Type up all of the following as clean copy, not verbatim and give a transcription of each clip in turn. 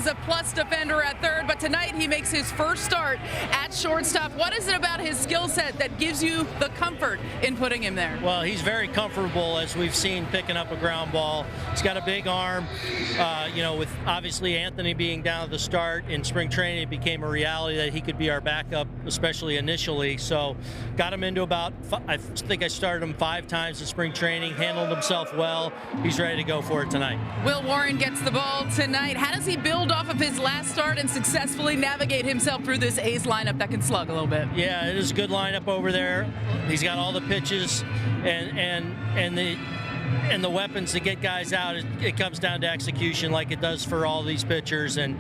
is a plus defender at third, but tonight he makes his first start at shortstop. What is it about his skill set that gives you the comfort in putting him there? Well, he's very comfortable, as we've seen, picking up a ground ball. He's got a big arm. With obviously Anthony being down at the start in spring training, it became a reality that he could be our backup, especially initially. So got him into I think I started him 5 times in spring training, handled himself well. He's ready to go for it tonight. Will Warren gets the ball tonight. How does he build off of his last start and successfully navigate himself through this A's lineup that can slug a little bit? Yeah, it is a good lineup over there. He's got all the pitches and the weapons to get guys out. It comes down to execution, like it does for all these pitchers, and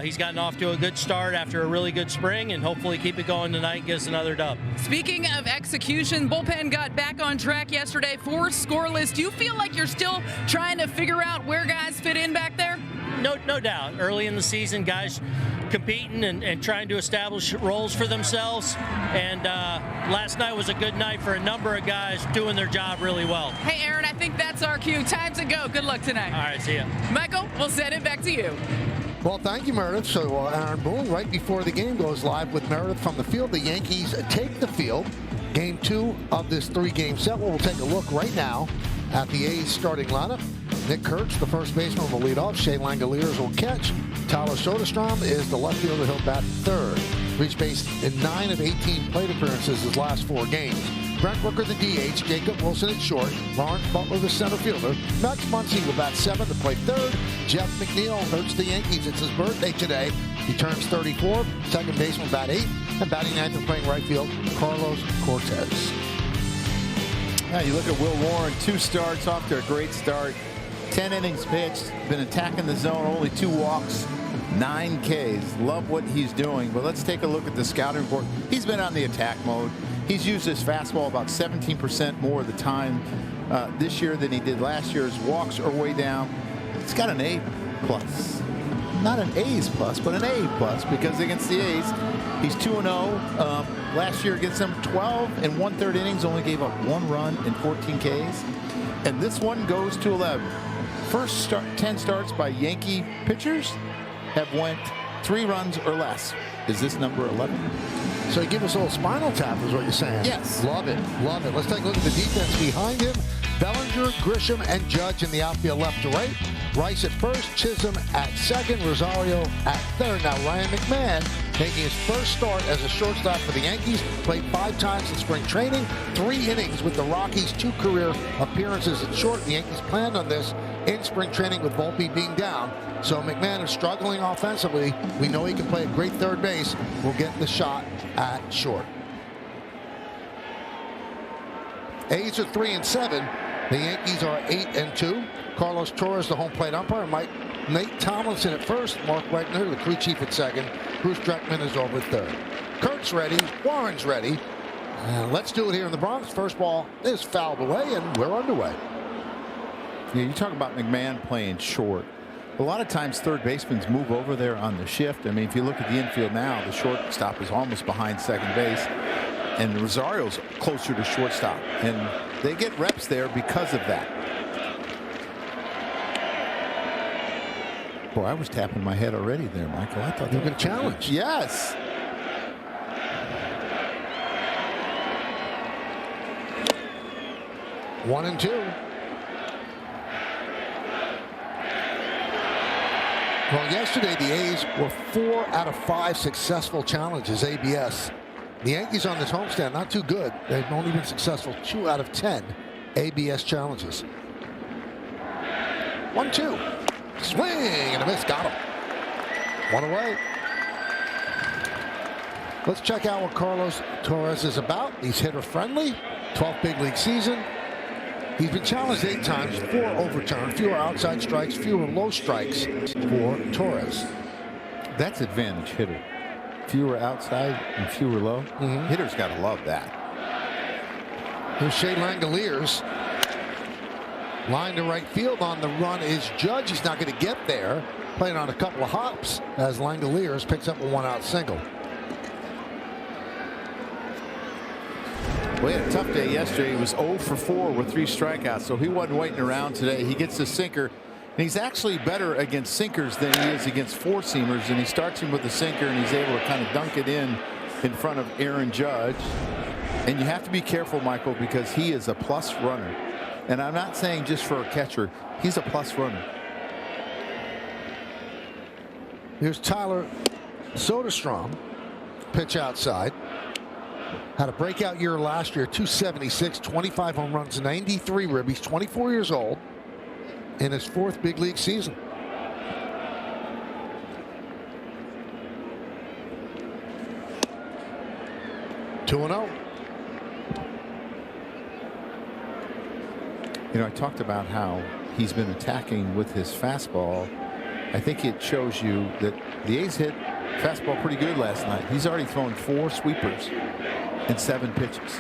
he's gotten off to a good start after a really good spring, and hopefully keep it going tonight and get us another dub. Speaking of execution, bullpen got back on track yesterday, 4 scoreless. Do you feel like you're still trying to figure out where guys fit in back there? No doubt. Early in the season, guys competing and trying to establish roles for themselves. And last night was a good night for a number of guys doing their job really well. Hey, Aaron, I think that's our cue. Time to go. Good luck tonight. All right, see ya. Michael, we'll send it back to you. Well, thank you, Meredith. So Aaron Boone, right before the game goes live with Meredith from the field, the Yankees take the field. Game 2 of this 3-game set. We'll take a look right now at the A's starting lineup. Nick Kurtz, the first baseman, will lead off. Shea Langoliers will catch. Tyler Soderstrom is the left fielder. He'll bat third. Reached base in 9 of 18 plate appearances his last 4 games. Brent Rooker, the DH. Jacob Wilson at short. Lawrence Butler, the center fielder. Max Muncy will bat 7th to play third. Jeff McNeil hurts the Yankees. It's his birthday today. He turns 34. Second baseman bat 8. And batting 9th and playing right field, Carlos Cortez. Yeah, you look at Will Warren, 2 starts off to a great start. 10 innings pitched, been attacking the zone, only 2 walks, 9 Ks. Love what he's doing. But let's take a look at the scouting report. He's been on the attack mode. He's used his fastball about 17% more of the time this year than he did last year. His walks are way down. He's got an A+. Not an A's plus, but an A+, because against the A's, he's 2-0. Last year against them, 12 and 1/3 innings, only gave up 1 run and 14 Ks. And this one goes to 11. First 10 starts by Yankee pitchers have went 3 runs or less. Is this number 11? So you give us a little spinal tap is what you're saying. Yes. Love it. Love it. Let's take a look at the defense behind him. Bellinger, Grisham, and Judge in the outfield left to right. Rice at first, Chisholm at second, Rosario at third. Now Ryan McMahon making his first start as a shortstop for the Yankees. Played 5 times in spring training, 3 innings with the Rockies, 2 career appearances at short. The Yankees planned on this in spring training with Volpe being down. So McMahon is struggling offensively. We know he can play a great third base. We'll get the shot at short. A's are 3-7. The Yankees are 8-2. Carlos Torres, the home plate umpire. Nate Tomlinson at first. Mark Wegner, the crew chief at second. Bruce Dreckman is over at third. Kurt's ready. Warren's ready. Let's do it here in the Bronx. First ball is fouled away, and we're underway. Yeah, you talk about McMahon playing short. A lot of times third basemen move over there on the shift. I mean, if you look at the infield now, the shortstop is almost behind second base, and Rosario's closer to shortstop, and they get reps there because of that. Boy, I was tapping my head already there, Michael. I thought you were going to challenge. Yes. One and 2. Well, yesterday the A's were 4 out of 5 successful challenges, ABS. The Yankees on this homestand, not too good. They've only been successful 2 out of 10 ABS challenges. 1-2. Swing and a miss. Got him. 1 away. Let's check out what Carlos Torres is about. He's hitter friendly. 12th big league season. He's been challenged 8 times, 4 overturned, fewer outside strikes, fewer low strikes for Torres. That's advantage hitter. Fewer outside and fewer low. Hitters got to love that. Here's Shea Langoliers. Line to right field. On the run is Judge. He's not going to get there. Playing on a couple of hops as Langoliers picks up a 1-out single. Well, he had a tough day yesterday. He was 0 for 4 with 3 strikeouts, so he wasn't waiting around today. He gets the sinker. He's actually better against sinkers than he is against four-seamers, and he starts him with a sinker, and he's able to kind of dunk it in front of Aaron Judge. And you have to be careful, Michael, because he is a plus runner. And I'm not saying just for a catcher. He's a plus runner. Here's Tyler Soderstrom. Pitch outside. Had a breakout year last year, 276, 25 home runs, 93 ribbies, 24 years old, in his 4th big league season. Two and 0. You know, I talked about how he's been attacking with his fastball. I think it shows you that the A's hit fastball pretty good last night. He's already thrown 4 sweepers in 7 pitches.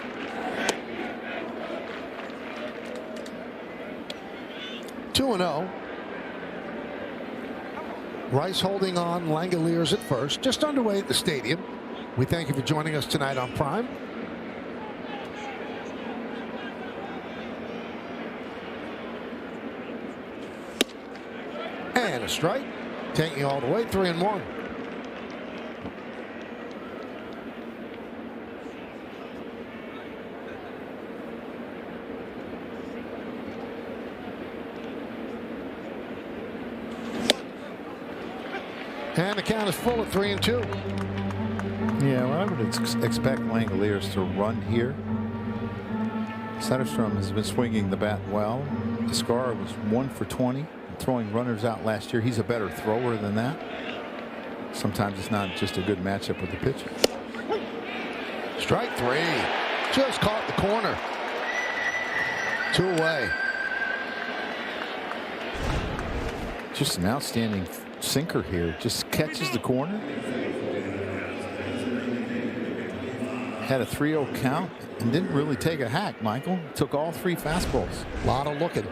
Two and 0. Rice holding on, Langoliers at first. Just underway at the stadium. We thank you for joining us tonight on Prime. And a strike. Taking all the way, 3-1. And the count is full at 3-2. Yeah, well, I would expect Langoliers to run here. Soderstrom has been swinging the bat well. Escara was 1 for 20, throwing runners out last year. He's a better thrower than that. Sometimes it's not just a good matchup with the pitcher. Strike 3. Just caught the corner. 2 away. Just an outstanding sinker here. Just catches the corner. Had a 3-0 count and didn't really take a hack, Michael. Took all 3 fastballs. A lot of looking.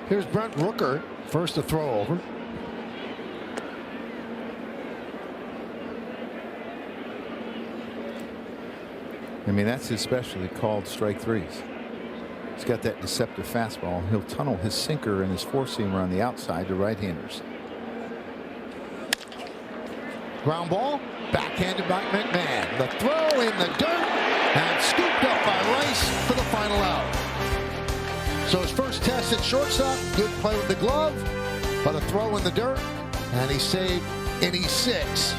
Here's Brent Rooker, first to throw over. I mean, that's his specialty, called strike 3s. He's got that deceptive fastball. He'll tunnel his sinker and his four-seamer on the outside to right-handers. Ground ball, backhanded by McMahon. The throw in the dirt, and scooped up by Rice for the final out. So his first test at shortstop, good play with the glove, but a throw in the dirt, and he saved inning 6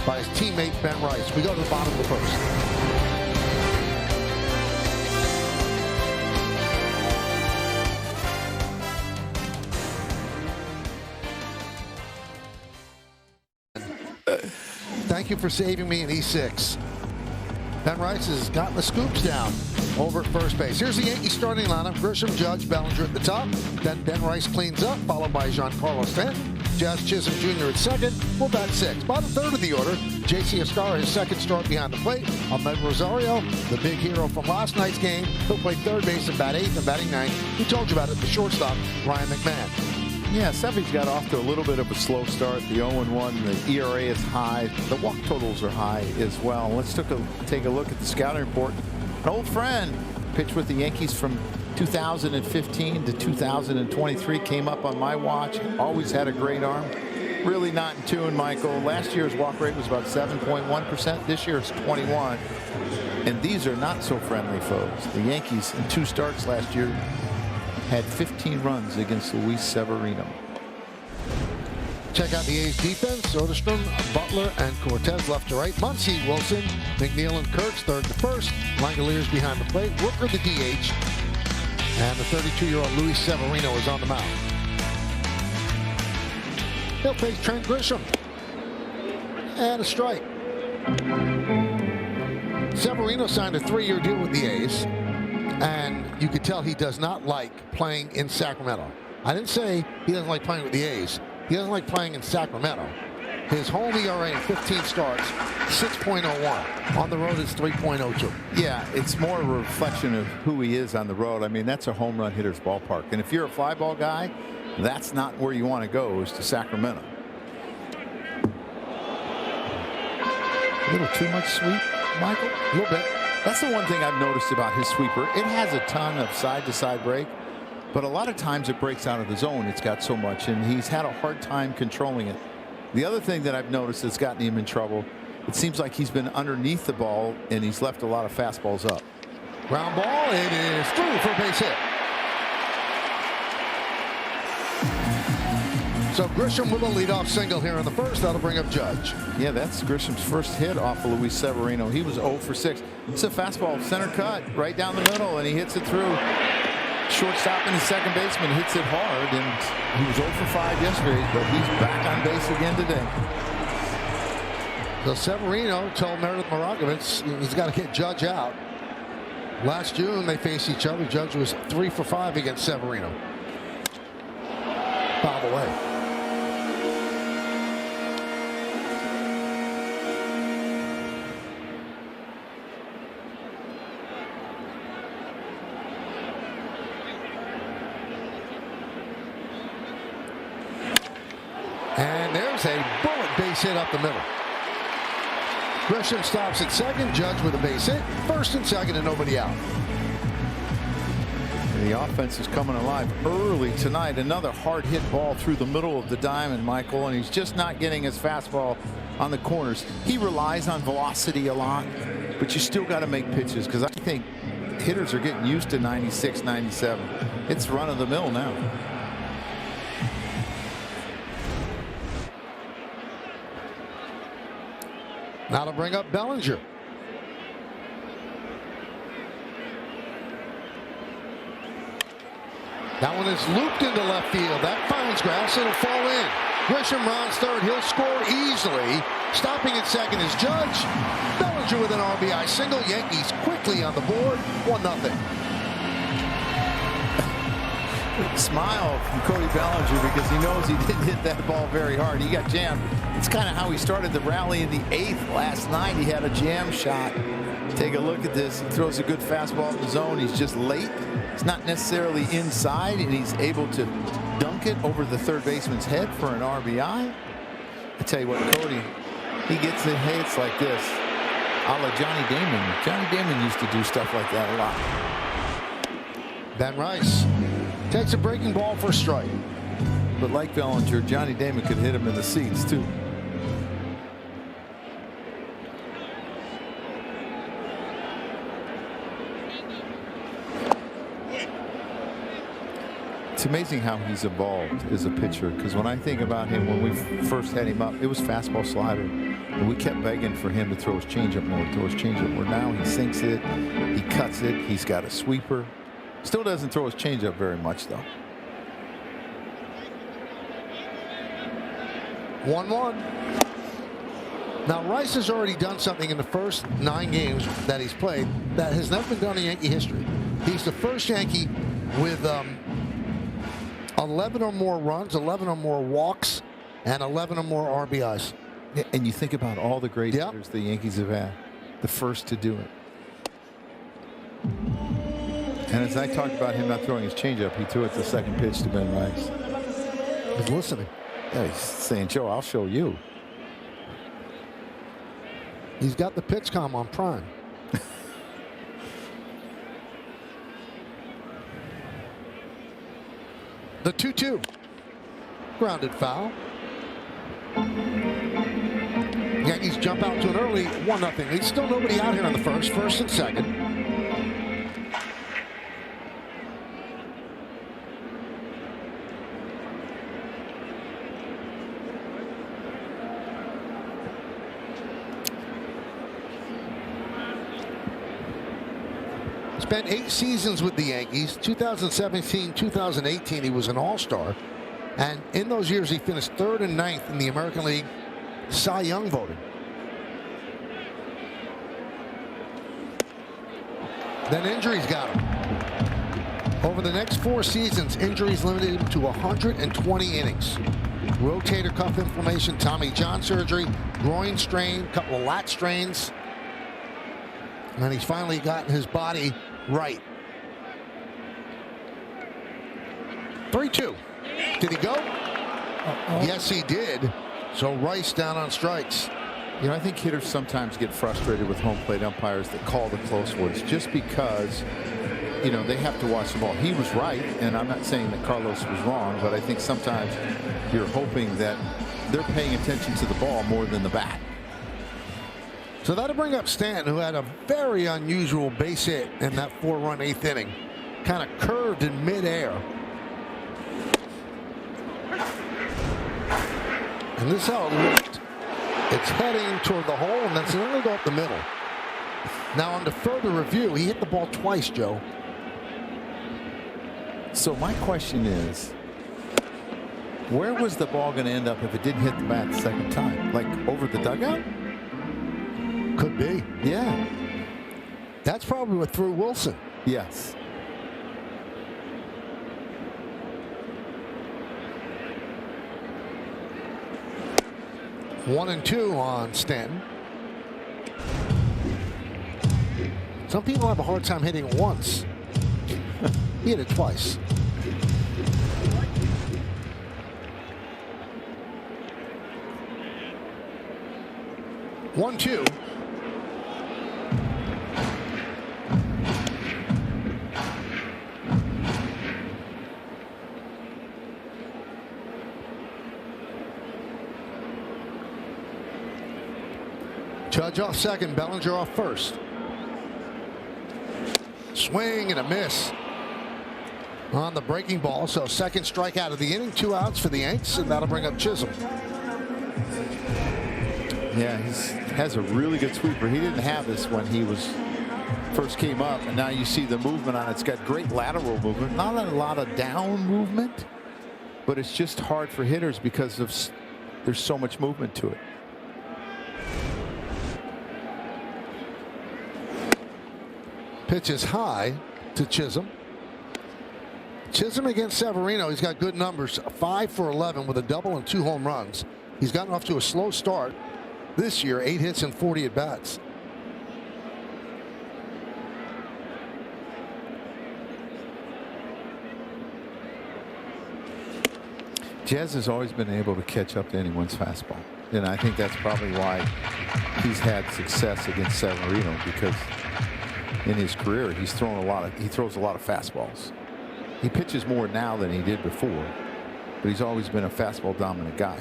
by his teammate Ben Rice. We go to the bottom of the first. Thank you for saving me in E6. Ben Rice has gotten the scoops down over at first base. Here's the Yankees starting lineup. Grisham, Judge, Bellinger at the top. Then Ben Rice cleans up, followed by Giancarlo Stanton. Jazz Chisholm Jr. at second. We'll bat 6. Bottom third of the order, J.C. Escara, his second start behind the plate. Ahmed Rosario, the big hero from last night's game. He'll play third base and bat 8th and batting 9th. We told you about it, the shortstop, Ryan McMahon. Yeah, Sevey's got off to a little bit of a slow start. The 0-1, the ERA is high. The walk totals are high as well. Let's take a look at the scouting report. An old friend pitched with the Yankees from 2015 to 2023. Came up on my watch. Always had a great arm. Really not in tune, Michael. Last year's walk rate was about 7.1%. This year it's 21. And these are not so friendly foes. The Yankees in 2 starts last year had 15 runs against Luis Severino. Check out the A's defense. Soderstrom, Butler, and Cortez left to right. Muncy, Wilson, McNeil, and Kurtz third to first. Langoliers behind the plate. Rooker the DH. And the 32-year-old Luis Severino is on the mound. He'll face Trent Grisham. And a strike. Severino signed a 3-year deal with the A's. And you could tell he does not like playing in Sacramento. I didn't say he doesn't like playing with the A's. He doesn't like playing in Sacramento. His home ERA in 15 starts, 6.01. On the road, it's 3.02. Yeah, it's more a reflection of who he is on the road. I mean, that's a home run hitter's ballpark. And if you're a fly ball guy, that's not where you want to go, is to Sacramento. A little too much sweep, Michael? A little bit. That's the one thing I've noticed about his sweeper. It has a ton of side-to-side break, but a lot of times it breaks out of the zone. It's got so much, and he's had a hard time controlling it. The other thing that I've noticed that's gotten him in trouble, it seems like he's been underneath the ball, and he's left a lot of fastballs up. Ground ball, it is through for a base hit. So Grisham with a leadoff single here in the first. That'll bring up Judge. Yeah, that's Grisham's first hit off of Luis Severino. He was 0 for 6. It's a fastball, center cut, right down the middle, and he hits it through. Shortstop and the second baseman hits it hard, and he was 0 for 5 yesterday, but he's back on base again today. So Severino told Meredith Maragovitz he's got to get Judge out. Last June, they faced each other. Judge was 3 for 5 against Severino. Foul away. And there's a bullet base hit up the middle. Grisham stops at second. Judge with a base hit. First and second and nobody out. The offense is coming alive early tonight. Another hard hit ball through the middle of the diamond, Michael, and he's just not getting his fastball on the corners. He relies on velocity a lot, but you still got to make pitches, because I think hitters are getting used to 96, 97. It's run of the mill now. Now to bring up Bellinger. That one is looped into left field. That finds grass. It'll fall in. Grisham rounds third. He'll score easily. Stopping at second is Judge. Bellinger with an RBI single. Yankees quickly on the board. 1-0. Smile from Cody Bellinger, because he knows he didn't hit that ball very hard. He got jammed. It's kind of how he started the rally in the 8th last night. He had a jam shot. Take a look at this. He throws a good fastball in the zone. He's just late. It's not necessarily inside, and he's able to dunk it over the third baseman's head for an RBI. I tell you what, Cody, he gets hits like this, a la Johnny Damon. Johnny Damon used to do stuff like that a lot. Ben Rice takes a breaking ball for a strike. But like Bellinger, Johnny Damon could hit him in the seats too. It's amazing how he's evolved as a pitcher, because when I think about him, when we first had him up, it was fastball slider, and we kept begging for him to throw his changeup more, now he sinks it, he cuts it, he's got a sweeper. Still doesn't throw his changeup very much, though. 1-1. Now Rice has already done something in the first 9 games that he's played that has never been done in Yankee history. He's the first Yankee with 11 or more runs, 11 or more walks, and 11 or more RBIs. And you think about all the great hitters the Yankees have had, the first to do it. And as I talked about him not throwing his changeup, he threw it the second pitch to Ben Rice. He's listening. Yeah, he's saying, Joe, I'll show you. He's got the pitch comm on prime. The 2-2. Grounded foul. Yankees jump out to an early 1-0 lead. Still nobody out here on the first and second. Spent 8 seasons with the Yankees. 2017, 2018, he was an all-star. And in those years, he finished 3rd and 9th in the American League Cy Young voting. Then injuries got him. Over the next 4 seasons, injuries limited him to 120 innings. Rotator cuff inflammation, Tommy John surgery, groin strain, couple of lat strains. And he's finally gotten his body right. 3-2. Did he go? Yes, he did. So Rice down on strikes. You know, I think hitters sometimes get frustrated with home plate umpires that call the close ones just because, you know, they have to watch the ball. He was right, and I'm not saying that Carlos was wrong, but I think sometimes you're hoping that they're paying attention to the ball more than the bat. So that'll bring up Stanton, who had a very unusual base hit in that 4-run 8th inning. Kind of curved in midair. And this is how it looked. It's heading toward the hole, and then it's going to go up the middle. Now, under further review, he hit the ball twice, Joe. So my question is, where was the ball going to end up if it didn't hit the bat the second time? Like over the dugout? Could be. Yeah. That's probably what threw Wilson. Yes. One and two on Stanton. Some people have a hard time hitting it once. He hit it twice. One, two. Judge off second, Bellinger off first. Swing and a miss on the breaking ball. So second strikeout of the inning, 2 outs for the Yanks, and that'll bring up Chisholm. Yeah, he has a really good sweeper. He didn't have this when he first came up, and now you see the movement on it. It's got great lateral movement, not a lot of down movement, but it's just hard for hitters because there's so much movement to it. Pitch is high to Chisholm. Chisholm against Severino. He's got good numbers. 5 for 11 with a double and 2 home runs. He's gotten off to a slow start this year. 8 hits and 40 at bats. Jazz has always been able to catch up to anyone's fastball, and I think that's probably why he's had success against Severino, because in his career he throws a lot of fastballs. He pitches more now than he did before, but he's always been a fastball dominant guy.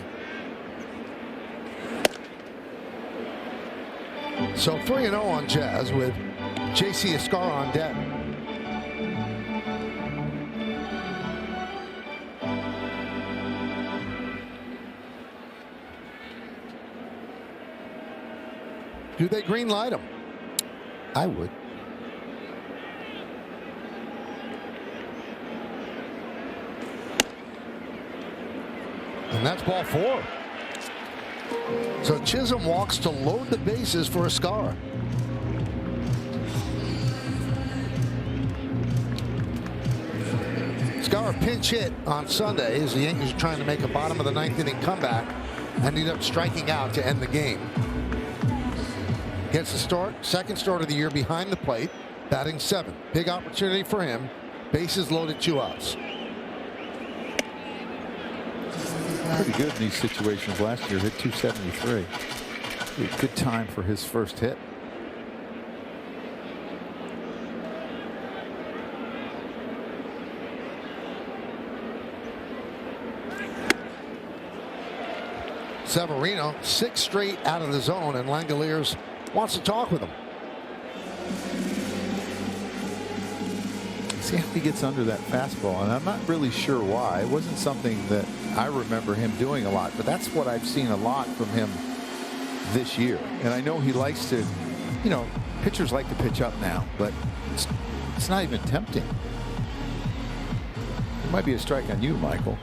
So 3-0 on Jazz with J.C. Escarra on deck. Do they green light him? I would. And that's ball 4. So Chisholm walks to load the bases for Escarra. Escarra pinch hit on Sunday as the Yankees are trying to make a bottom of the 9th inning comeback, ended up striking out to end the game. Gets the start, second start of the year behind the plate, batting 7th. Big opportunity for him. Bases loaded, 2 outs. Pretty good in these situations last year. Hit 273. A good time for his first hit. Severino 6 straight out of the zone, and Langoliers wants to talk with him. See how he gets under that fastball, and I'm not really sure why. It wasn't something that I remember him doing a lot, but that's what I've seen a lot from him this year. And I know he likes to, you know, pitchers like to pitch up now, but it's not even tempting. It might be a strike on you, Michael.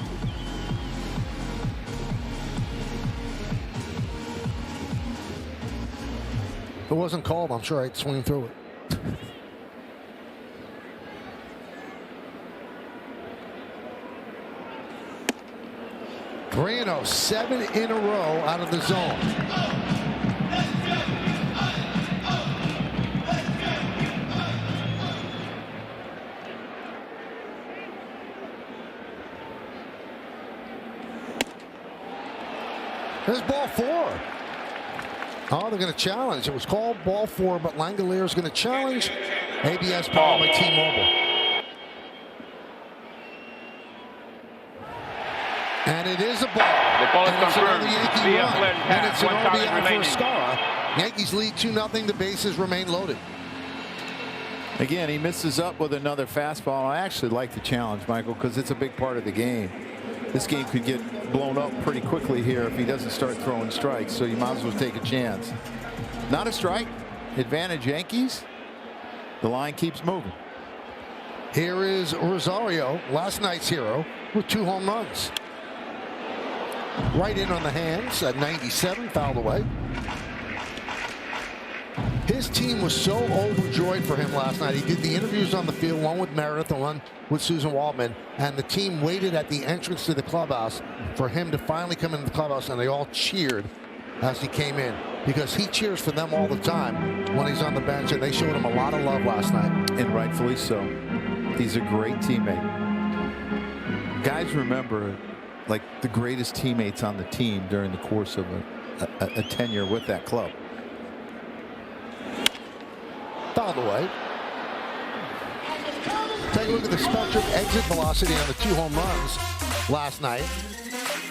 If it wasn't called, I'm sure I'd swing through it. Moreno, 7 in a row out of the zone. There's ball 4. Oh, they're going to challenge. It was called ball 4, but Langolier is going to challenge. ABS powered by T-Mobile. And it is a ball. The ball is and it's another confirmed. Yankee run. And it's an One challenge RBI remaining. for Skara. Yankees lead 2-0. The bases remain loaded. Again, he misses up with another fastball. I actually like the challenge, Michael, because it's a big part of the game. This game could get blown up pretty quickly here if he doesn't start throwing strikes, so you might as well take a chance. Not a strike. Advantage Yankees. The line keeps moving. Here is Rosario, last night's hero, with 2 home runs. Right in on the hands at 97, fouled away. His team was so overjoyed for him last night. He did the interviews on the field, one with Meredith and one with Susan Waldman, and the team waited at the entrance to the clubhouse for him to finally come into the clubhouse, and they all cheered as he came in, because he cheers for them all the time when he's on the bench, and they showed him a lot of love last night. And rightfully so. He's a great teammate. Guys remember like the greatest teammates on the team during the course of a tenure with that club. Fouled away. Take a look at the spectrum exit velocity on the 2 home runs last night.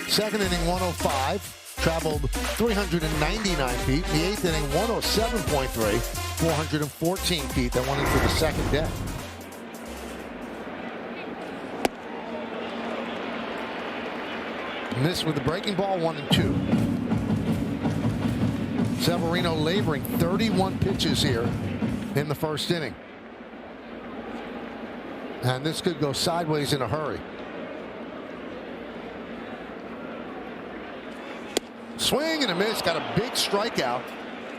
Second inning 105, traveled 399 feet. The 8th inning 107.3, 414 feet. That went into the second deck. Missed with the breaking ball, 1-2. Severino laboring 31 pitches here in the first inning. And this could go sideways in a hurry. Swing and a miss. Got a big strikeout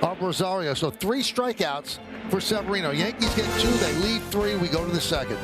of Rosario. So 3 strikeouts for Severino. Yankees get 2. They lead 3. We go to the second.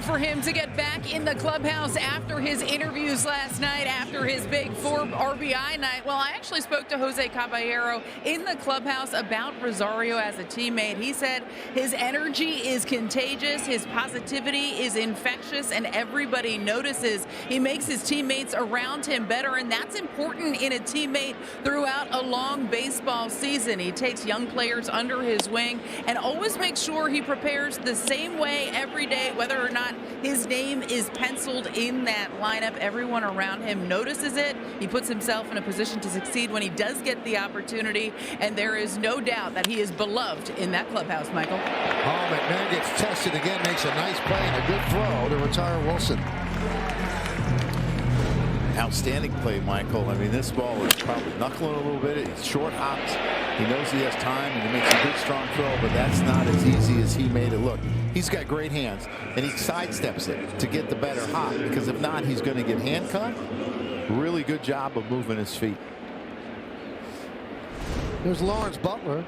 For him to get back in the clubhouse after his interviews last night, after his big 4 RBI night. Well, I actually spoke to Jose Caballero in the clubhouse about Rosario as a teammate. He said his energy is contagious, his positivity is infectious, and everybody notices. He makes his teammates around him better, and that's important in a teammate throughout a long baseball season. He takes young players under his wing and always makes sure he prepares the same way every day, whether or not his name is penciled in that lineup. Everyone around him notices it. He puts himself in a position to succeed when he does get the opportunity, and there is no doubt that he is beloved in that clubhouse, Michael. Oh, McMahon gets tested again, makes a nice play and a good throw to retire Wilson. Outstanding play, Michael. I mean, this ball is probably knuckling a little bit. It's short hops. He knows he has time, and he makes a good, strong throw, but that's not as easy as he made it look. He's got great hands, and he sidesteps it to get the better hop, because if not, he's going to get hand-cut. Really good job of moving his feet. There's Lawrence Butler.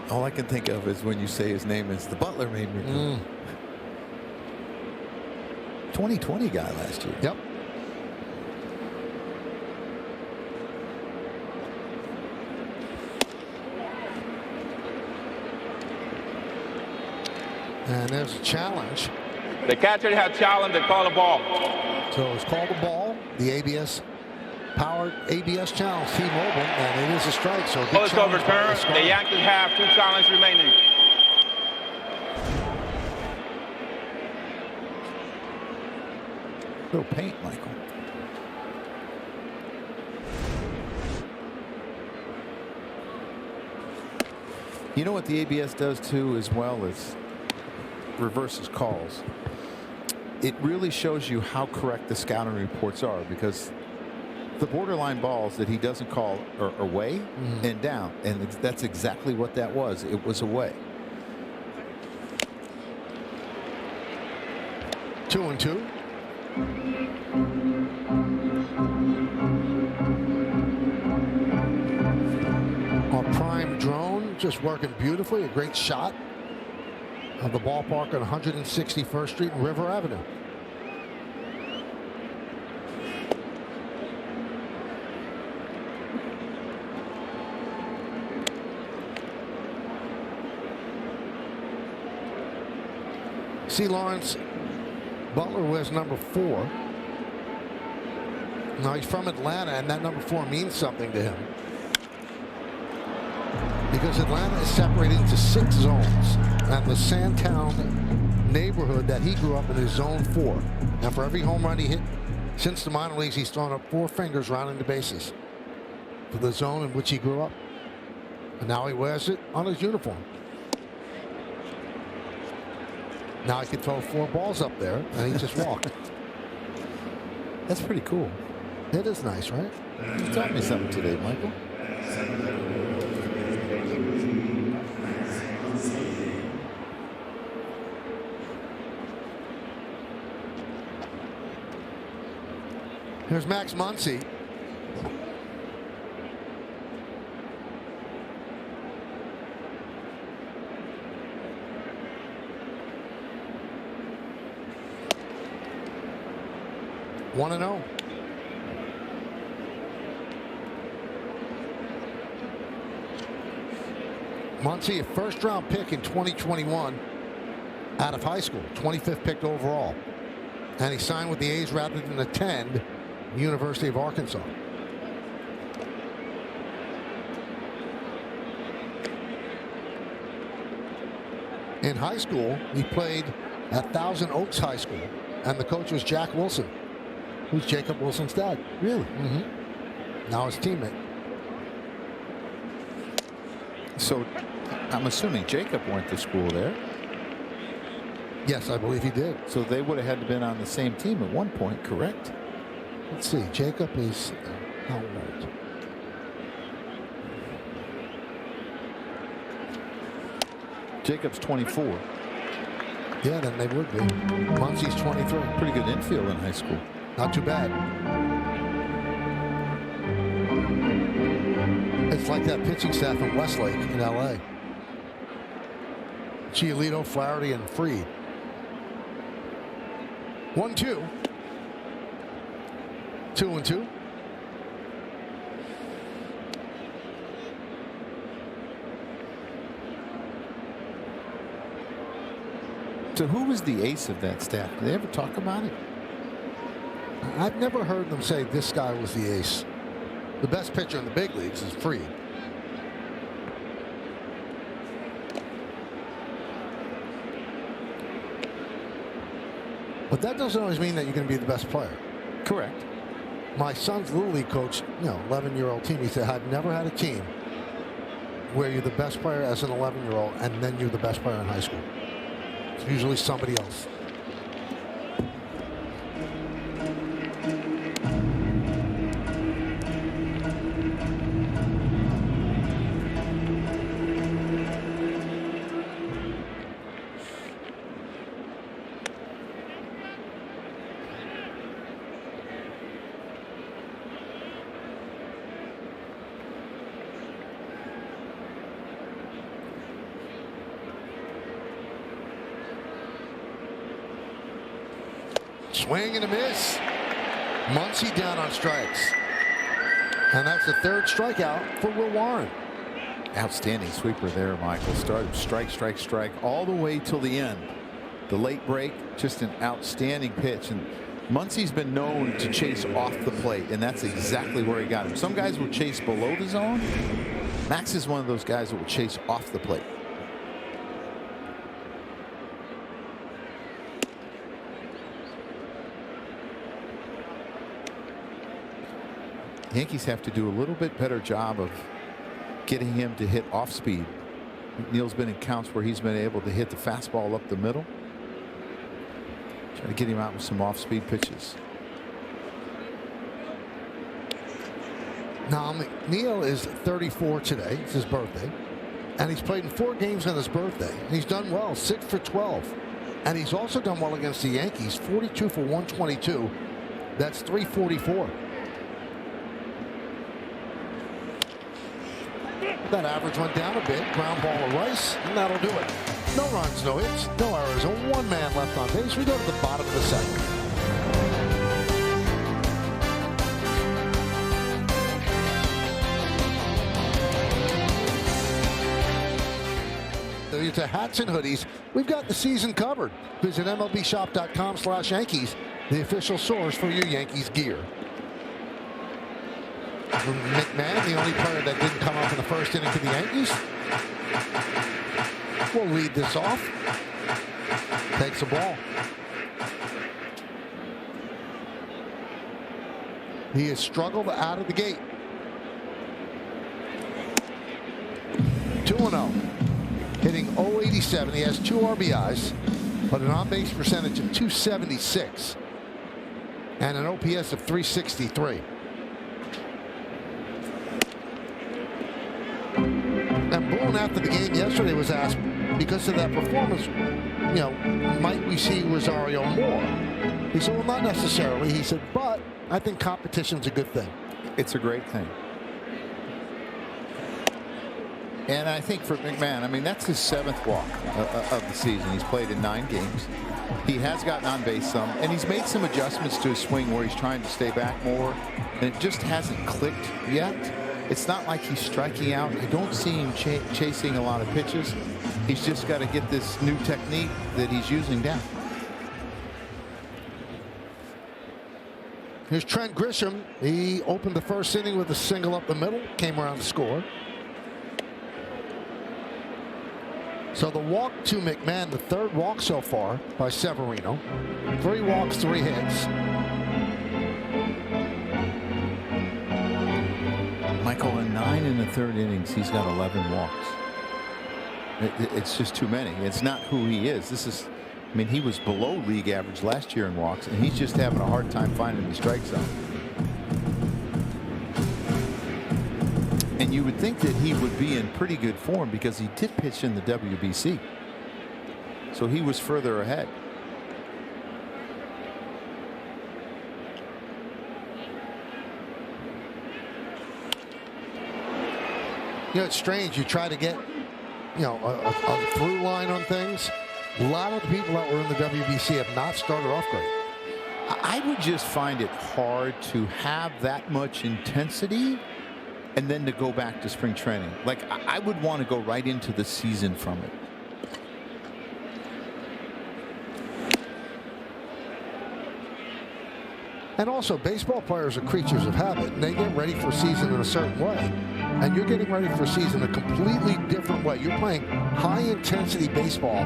All I can think of is when you say his name is the Butler made me. 2020 guy last year. Yep. And there's a challenge. The catcher had challenged. They call the ball. So it's called a ball. The ABS powered ABS challenge T-Mobile, and it is a strike. So Ball is overturned. The Yankees have 2 challenges remaining. Little paint, Michael. You know what the ABS does too, as well as reverses calls. It really shows you how correct the scouting reports are, because the borderline balls that he doesn't call are away and down, and that's exactly what that was. It was away. 2-2. Our prime drone just working beautifully. A great shot of the ballpark on 161st Street and River Avenue. See, Lawrence, Butler wears number 4. Now, he's from Atlanta, and that number 4 means something to him. Because Atlanta is separated into 6 zones. And the Sandtown neighborhood that he grew up in is zone 4. And for every home run he hit since the minor leagues, he's thrown up 4 fingers rounding the bases for the zone in which he grew up. And now he wears it on his uniform. Now he can throw 4 balls up there, and he just walked. That's pretty cool. It is nice, right? You taught me something today, Michael. Here's Max Muncy. One and 0. Muncy, a first-round pick in 2021 out of high school, 25th picked overall. And he signed with the A's rather than attend the University of Arkansas. In high school, he played at Thousand Oaks High School, and the coach was Jack Wilson, who's Jacob Wilson's dad. Really? Mm-hmm. Now his teammate. So I'm assuming Jacob went to school there. Yes, I believe he did. So they would have had to been on the same team at one point, correct? Let's see. Jacob is how old? Jacob's 24. Yeah, then they would be. Muncy's 23. Pretty good infield in high school. Not too bad. It's like that pitching staff in Westlake in L.A. Giolito, Flaherty, and Freed. 1-2. 2-2. So who was the ace of that staff? Did they ever talk about it? I've never heard them say this guy was the ace. The best pitcher in the big leagues is Freed. But that doesn't always mean that you're going to be the best player. Correct. My son's Little League coach, 11-year-old team, he said, I've never had a team where you're the best player as an 11-year-old and then you're the best player in high school. It's usually somebody else. Swing and a miss. Muncy down on strikes. And that's the 3rd strikeout for Will Warren. Outstanding sweeper there, Michael. Started strike, strike, strike all the way till the end. The late break, just an outstanding pitch. And Muncy's been known to chase off the plate, and that's exactly where he got him. Some guys will chase below the zone. Max is one of those guys that will chase off the plate. Yankees have to do a little bit better job of getting him to hit off speed. McNeil's been in counts where he's been able to hit the fastball up the middle. Try to get him out with some off speed pitches. Now McNeil is 34 today. It's his birthday. And he's played in 4 games on his birthday. He's done well, 6 for 12. And he's also done well against the Yankees, 42 for 122. That's 344. That average went down a bit. Ground ball to Rice, and that'll do it. No runs, no hits, no errors, and 1 man left on base. We go to the bottom of the 2nd. T-shirts, hats, and hoodies. We've got the season covered. Visit MLBshop.com/Yankees, the official source for your Yankees gear. McMahon, the only player that didn't come up in the first inning for the Yankees, will lead this off. Takes the ball. He has struggled out of the gate. 2-0. Hitting .087. He has 2 RBIs, but an on-base percentage of .276 and an OPS of .363. And Boone, after the game yesterday, was asked, because of that performance, you know, might we see Rosario more? He said, well, not necessarily. He said, but I think competition's a good thing. It's a great thing. And I think for McMahon, I mean, that's his 7th walk of the season. He's played in 9 games. He has gotten on base some, and he's made some adjustments to his swing where he's trying to stay back more, and it just hasn't clicked yet. It's not like he's striking out. I don't see him chasing a lot of pitches. He's just got to get this new technique that he's using down. Here's Trent Grisham. He opened the first inning with a single up the middle, came around to score. So the walk to McMahon, the 3rd walk so far by Severino. 3 walks, 3 hits. Michael, in 9 in the 3rd innings, he's got 11 walks. It's just too many. It's not who he is. This is, I mean, he was below league average last year in walks, and he's just having a hard time finding the strike zone. And you would think that he would be in pretty good form because he did pitch in the WBC. So he was further ahead. You know, it's strange. You try to get, you know, a through line on things. A lot of the people that were in the WBC have not started off great. I would just find it hard to have that much intensity and then to go back to spring training. Like, I would want to go right into the season from it. And also, baseball players are creatures of habit, and they get ready for a season in a certain way. And you're getting ready for a season a completely different way. You're playing high-intensity baseball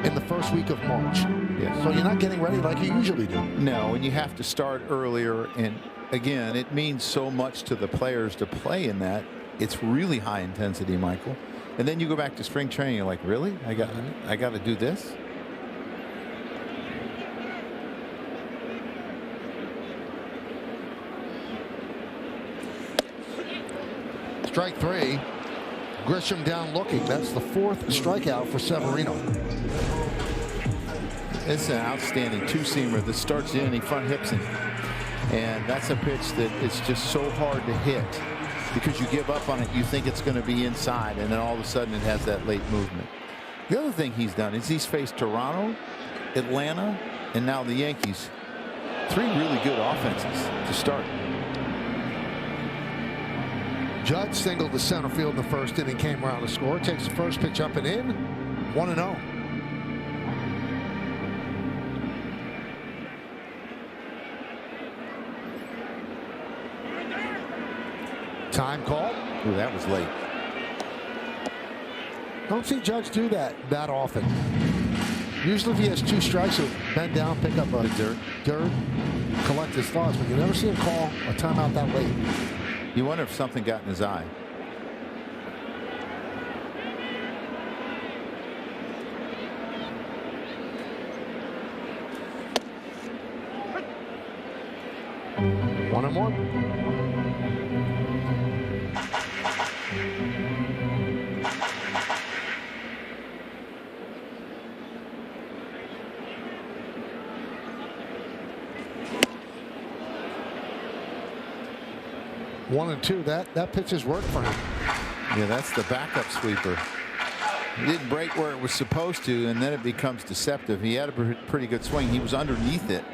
in the first week of March. Yes. So you're not getting ready like you usually do. No, and you have to start earlier. And again, it means so much to the players to play in that. It's really high intensity, Michael. And then you go back to spring training. You're like, really? I got to do this? Strike 3. Grisham down looking. That's the 4th strikeout for Severino. It's an outstanding 2-seamer that starts in and he front hips him. And that's a pitch that is just so hard to hit because you give up on it. You think it's going to be inside, and then all of a sudden it has that late movement. The other thing he's done is he's faced Toronto, Atlanta, and now the Yankees. 3 really good offenses to start. Judge singled to center field in the first inning, came around to score. Takes the first pitch up and in. 1-0. Time call. Ooh, that was late. Don't see Judge do that often. Usually if he has 2 strikes, he'll bend down, pick up a dirt, collect his thoughts, but you never see him call a timeout that late. You wonder if something got in his eye. One and one. One and two. That pitch has worked for him. Yeah, that's the backup sweeper. He didn't break where it was supposed to, and then it becomes deceptive. He had a pretty good swing. He was underneath it.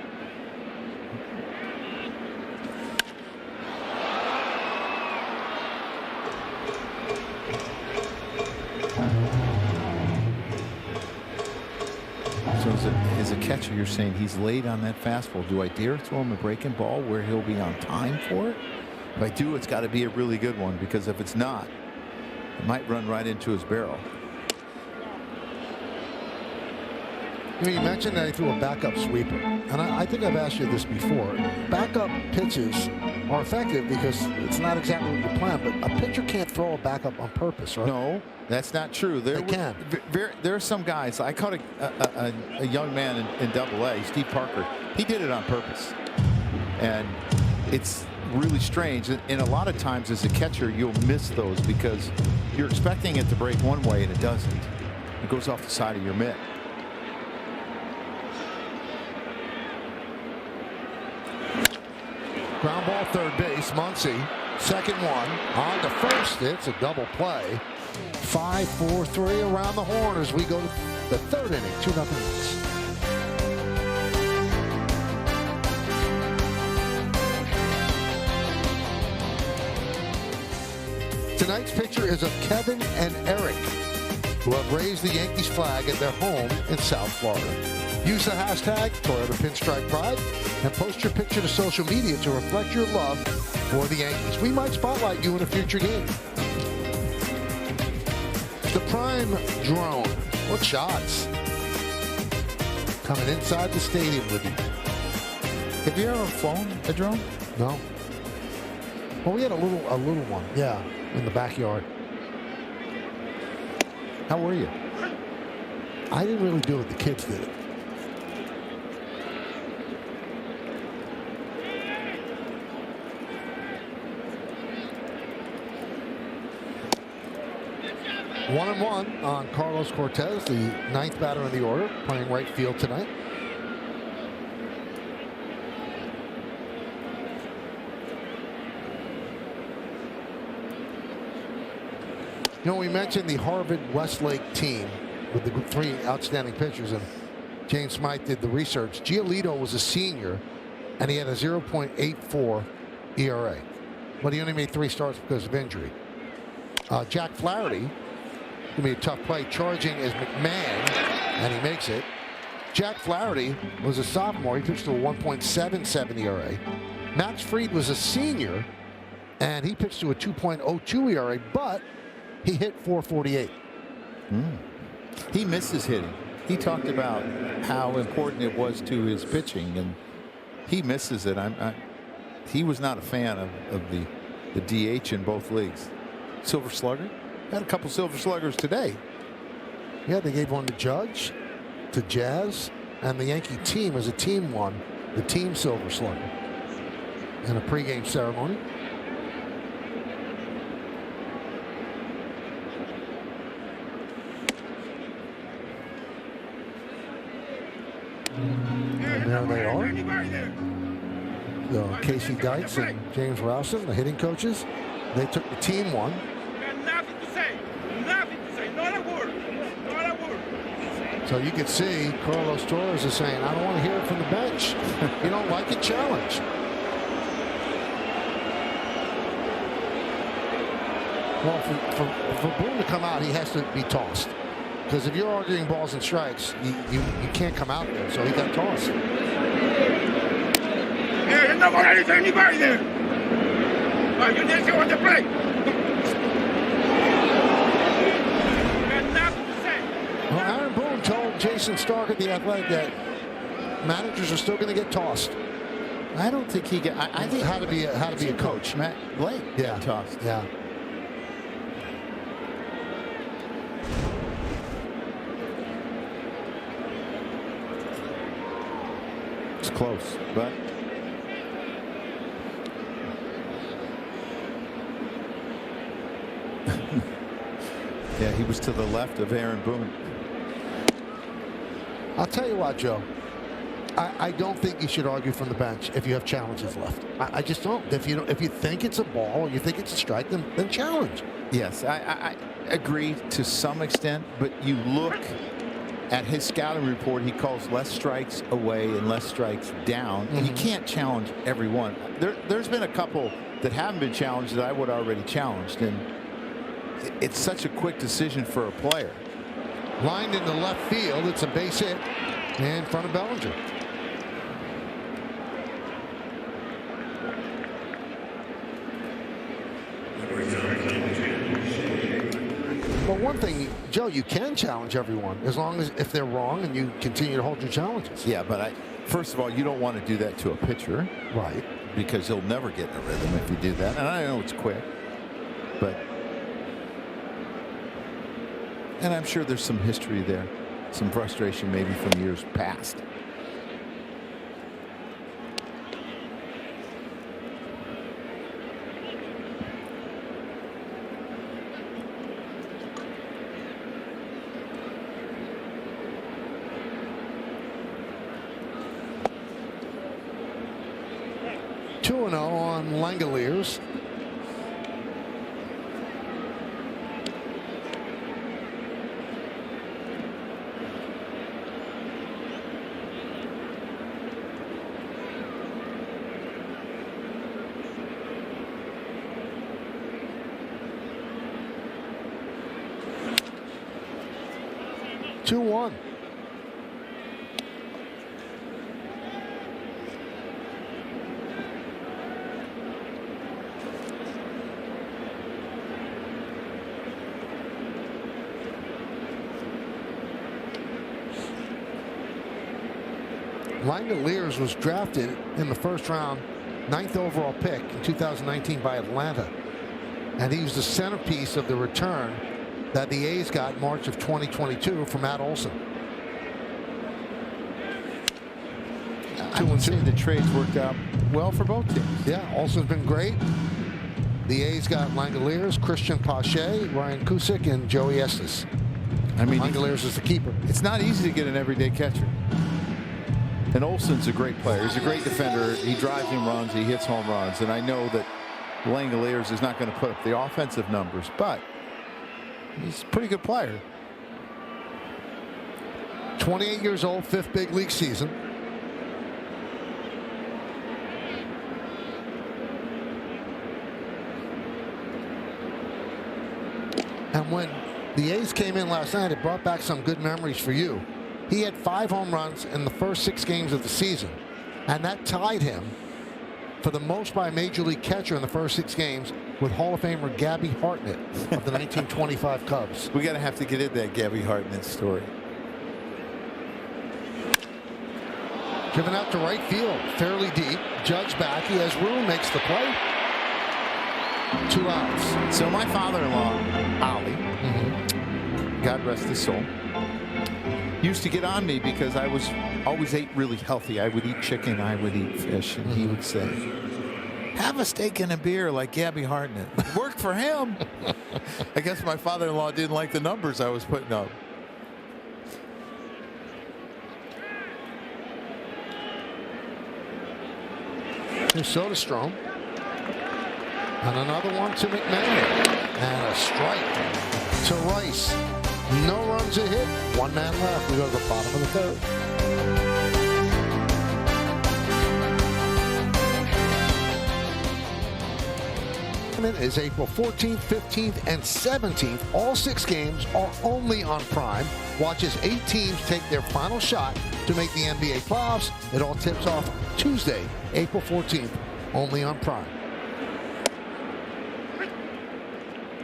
as a catcher, you're saying he's late on that fastball. Do I dare throw him a breaking ball where he'll be on time for it? If I do, it's got to be a really good one, because if it's not, it might run right into his barrel. You mentioned that he threw a backup sweeper, and I think I've asked you this before. Backup pitches are effective because it's not exactly what you plan, but a pitcher can't throw a backup on purpose, right? No, that's not true. They can. There are some guys. I caught a young man in Double-A, Steve Parker. He did it on purpose, and it's really strange. And a lot of times as a catcher, you'll miss those because you're expecting it to break one way and it doesn't. It goes off the side of your mitt. Ground ball, third base. Muncy, second one. On to first. It's a double play. 5-4-3 around the horn as we go to the third inning. 2-0 Mets. Tonight's picture is of Kevin and Eric, who have raised the Yankees flag at their home in South Florida. Use the hashtag Toyota Pinstripe Pride and post your picture to social media to reflect your love for the Yankees. We might spotlight you in a future game. The Prime drone. What shots? Coming inside the stadium with you. Have you ever flown a drone? No. Well, we had a little one. Yeah, in the backyard. How were you? I didn't really do it. The kids did it. One and one on Carlos Cortez, the ninth batter in the order, playing right field tonight. You know, we mentioned the Harvard-Westlake team with the three outstanding pitchers, and James Smythe did the research. Giolito was a senior, and he had a 0.84 ERA, but he only made 3 starts because of injury. Jack Flaherty, going to be a tough play, charging as McMahon, and he makes it. Jack Flaherty was a sophomore. He pitched to a 1.77 ERA. Max Fried was a senior, and he pitched to a 2.02 ERA, but he hit .448. He misses hitting. He talked about how important it was to his pitching, and he misses it. He was not a fan of the DH in both leagues. Silver Slugger? Had a couple Silver Sluggers today. Yeah, they gave one to Judge, to Jazz, and the Yankee team as a team won the team Silver Slugger in a pregame ceremony. And there they are. Casey Dykes and James Rowson, the hitting coaches. They took the team one. Nothing to say. Nothing to say. Not a word. Not a word. So you can see Carlos Torres is saying, I don't want to hear it from the bench. You don't like it, challenge. Well, for Boone to come out, he has to be tossed. Because if you're arguing balls and strikes, you can't come out there. So he got tossed. Yeah, you're not going to hit anybody there. But you didn't see what they play. Well, Aaron Boone told Jason Stark at the Athletic that managers are still going to get tossed. I don't think he got. I think how to be a coach. Matt Blake got tossed. Yeah. It's close, but. Yeah, he was to the left of Aaron Boone. I'll tell you what, Joe. I don't think you should argue from the bench if you have challenges left. I just don't. If you think it's a ball or you think it's a strike, then challenge. Yes, I agree to some extent, but you look at his scouting report, he calls less strikes away and less strikes down, and you can't challenge every one. There's been a couple that haven't been challenged that I would already challenged, and it's such a quick decision for a player. Lined into left field, it's a base hit. in front of Bellinger. But one thing, Joe, you can challenge everyone as long as if they're wrong and you continue to hold your challenges. Yeah, but first of all, you don't want to do that to a pitcher. Right. Because he'll never get in a rhythm if you do that. And I know it's quick, but and I'm sure there's some history there, some frustration maybe from years past. On Langoliers. Two one. Langoliers was drafted in the first round, 9th overall pick in 2019 by Atlanta. And he was the centerpiece of the return that the A's got in March of 2022 from Matt Olson. I would say the trades worked out well for both teams. Yeah, Olson's been great. The A's got Langoliers, Christian Pache, Ryan Cusick, and Joey Estes. I mean, Langoliers is the keeper. It's not easy to get an everyday catcher. And Olson's a great player. He's a great defender. He drives in runs. He hits home runs. And I know that Langoliers is not going to put up the offensive numbers, but he's a pretty good player. 28 years old, 5th big league season. And when the A's came in last night, it brought back some good memories for you. He had 5 home runs in the first 6 games of the season, and that tied him for the most by a major league catcher in the first 6 games with Hall of Famer Gabby Hartnett of the 1925 Cubs. We're going to have to get in that Gabby Hartnett story. Driven out to right field, fairly deep. Judge back. He has room, makes the play. 2 outs. So my father-in-law, Ollie, God rest his soul, used to get on me because I was always ate really healthy. I would eat chicken, I would eat fish, and he would say, have a steak and a beer like Gabby Hartnett. It worked for him. I guess my father-in-law didn't like the numbers I was putting up. Here's Soderstrom. And another one to McMahon. And a strike to Rice. No runs a hit. 1 man left. We go to the bottom of the 3rd. Is April 14th, 15th, and 17th. All 6 games are only on Prime. Watch as 8 teams take their final shot to make the NBA playoffs. It all tips off Tuesday, April 14th, only on Prime.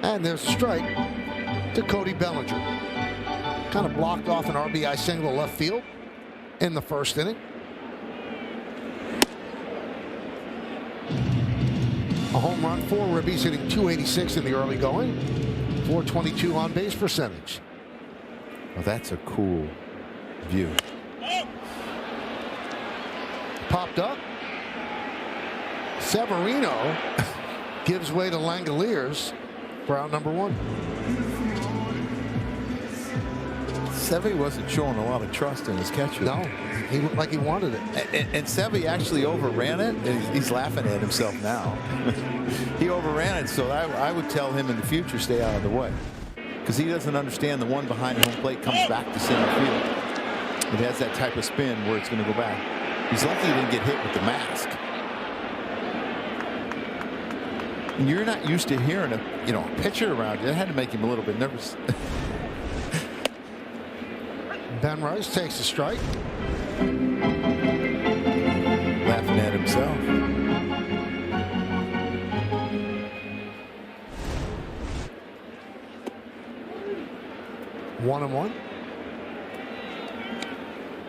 And there's a strike to Cody Bellinger. Kind of blocked off an RBI single left field in the first inning. A home run for Ribby's, hitting .286 in the early going. .422 on base percentage. Well, that's a cool view. Popped up. Severino gives way to Langoliers for out number 1. Sevy wasn't showing a lot of trust in his catcher. No, he looked like he wanted it. And Sevy actually overran it. And he's laughing at himself now. He overran it, so I would tell him in the future, stay out of the way. Because he doesn't understand the one behind home plate comes back to center field. It has that type of spin where it's going to go back. He's lucky he didn't get hit with the mask. And you're not used to hearing a pitcher around you. That had to make him a little bit nervous. Ben Rice takes a strike. Laughing at himself. One and one.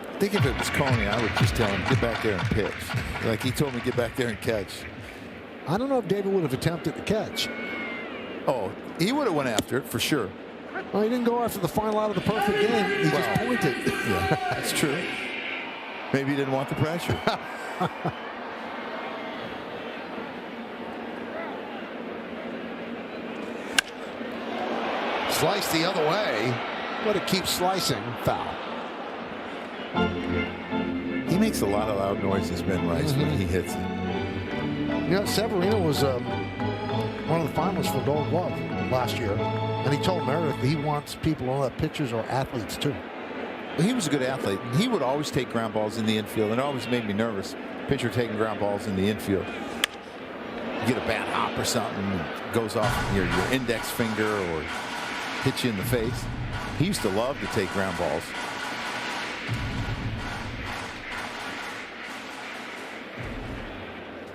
I think if it was Coney, I would just tell him, get back there and pitch. Like he told me, get back there and catch. I don't know if David would have attempted the catch. Oh, he would have went after it for sure. Well, he didn't go after the final out of the perfect game. He just pointed. Yeah, that's true. Maybe he didn't want the pressure. Slice the other way, but it keeps slicing. Foul. He makes a lot of loud noises, Ben Rice, when he hits it. You know, Severino was one of the finalists for Gold Glove last year, and he told Meredith he wants people on that pitchers or athletes too. He was a good athlete. He would always take ground balls in the infield, and it always made me nervous. Pitcher taking ground balls in the infield. You get a bad hop or something, it goes off your index finger or hits you in the face. He used to love to take ground balls.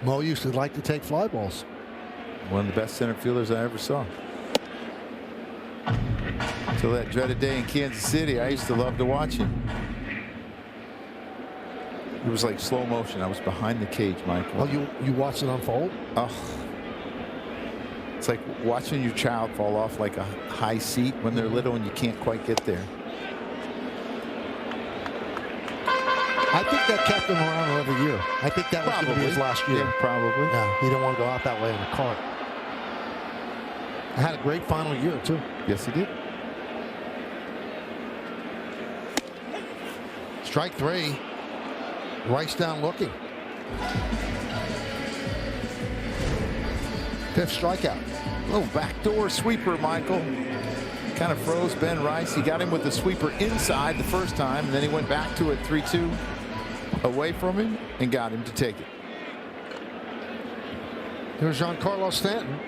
Mo used to like to take fly balls. One of the best center fielders I ever saw. Until that dreaded day in Kansas City, I used to love to watch him. It was like slow motion. I was behind the cage, Michael. Oh, you watched it unfold? Oh. It's like watching your child fall off like a high seat when they're little and you can't quite get there. I think that kept him around another year. I think that was going to be his last year. Yeah, probably. Yeah, he didn't want to go out that way in a cart. I had a great final year, too. Yes, he did. Strike three. Rice down looking. Fifth strikeout. Little backdoor sweeper, Michael. Kind of froze Ben Rice. He got him with the sweeper inside the first time, and then he went back to it 3-2 away from him and got him to take it. Here's Giancarlo Stanton.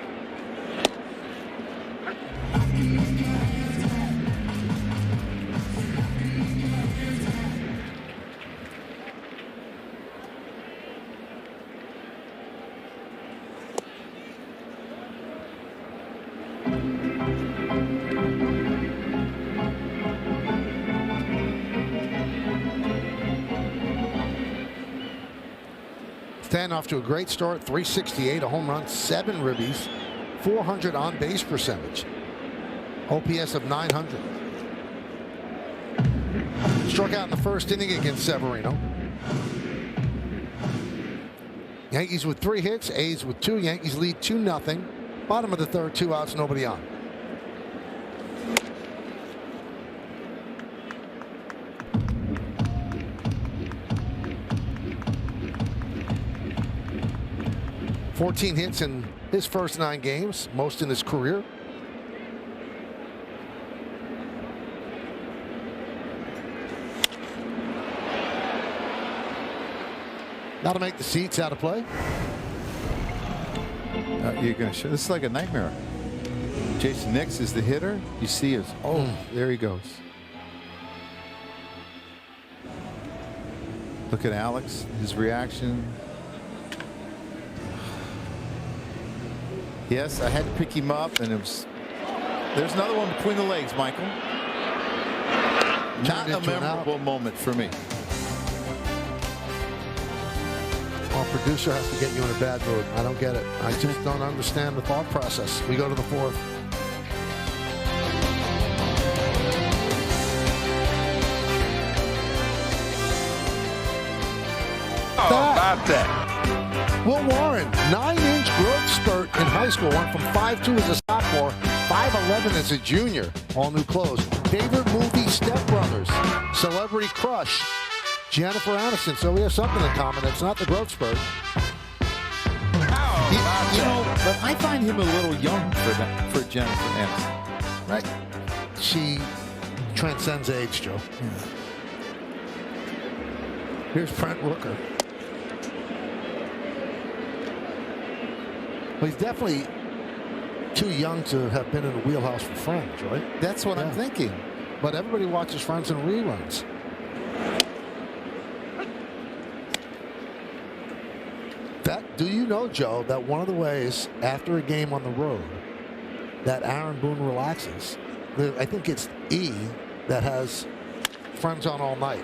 Stanton off to a great start, 368, a home run, 7 ribbies, 400 on base percentage, OPS of 900. Struck out in the first inning against Severino. Yankees with 3 hits, A's with 2. Yankees lead 2-0. Bottom of the third, 2 outs, nobody on. $14 hits in his first 9 games, most in his career. Now to make the seats out of play. You're going to show. This is like a nightmare. Jason Nix is the hitter. You see his. Oh, there he goes. Look at Alex, his reaction. Yes, I had to pick him up, and it was. There's another one between the legs, Michael. Not a memorable moment for me. Our producer has to get you in a bad mood. I don't get it. I just don't understand the thought process. We go to the fourth. Oh, about that. Will Warren, 9-inch growth spurt in high school. Went from 5'2" as a sophomore, 5'11" as a junior. All new clothes. Favorite movie, Step Brothers. Celebrity crush, Jennifer Aniston. So we have something in common. It's not the growth spurt. You know, but I find him a little young for Jennifer Aniston. Right. She transcends age, Joe. Here's Brent Rooker. Well, he's definitely too young to have been in the wheelhouse for Friends, right? That's what I'm thinking. but everybody watches Friends in reruns. Do you know, Joe, that one of the ways after a game on the road that Aaron Boone relaxes, I think it's E that has Friends on all night.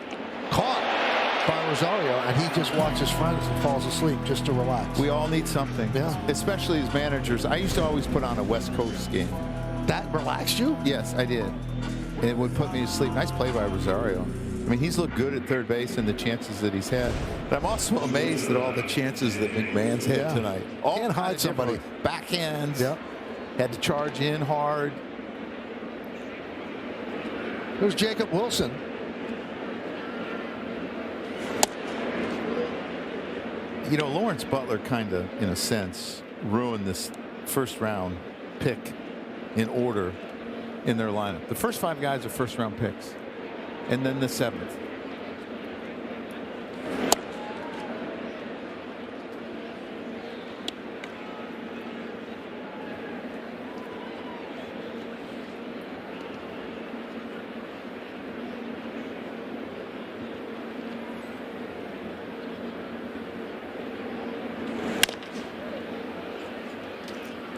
Caught by Rosario, and he just watches Friends and falls asleep just to relax. We all need something, yeah. Especially as managers. I used to always put on a West Coast game. That relaxed you? Yes, I did. It would put me to sleep. Nice play by Rosario. I mean, he's looked good at third base and the chances that he's had. But I'm also amazed at all the chances that McMahon's had tonight. All can't hide somebody. Backhands. Yep. Had to charge in hard. There's Jacob Wilson. You know, Lawrence Butler kind of, in a sense, ruined this first round pick in order in their lineup. The first 5 guys are first round picks. And then the 7th.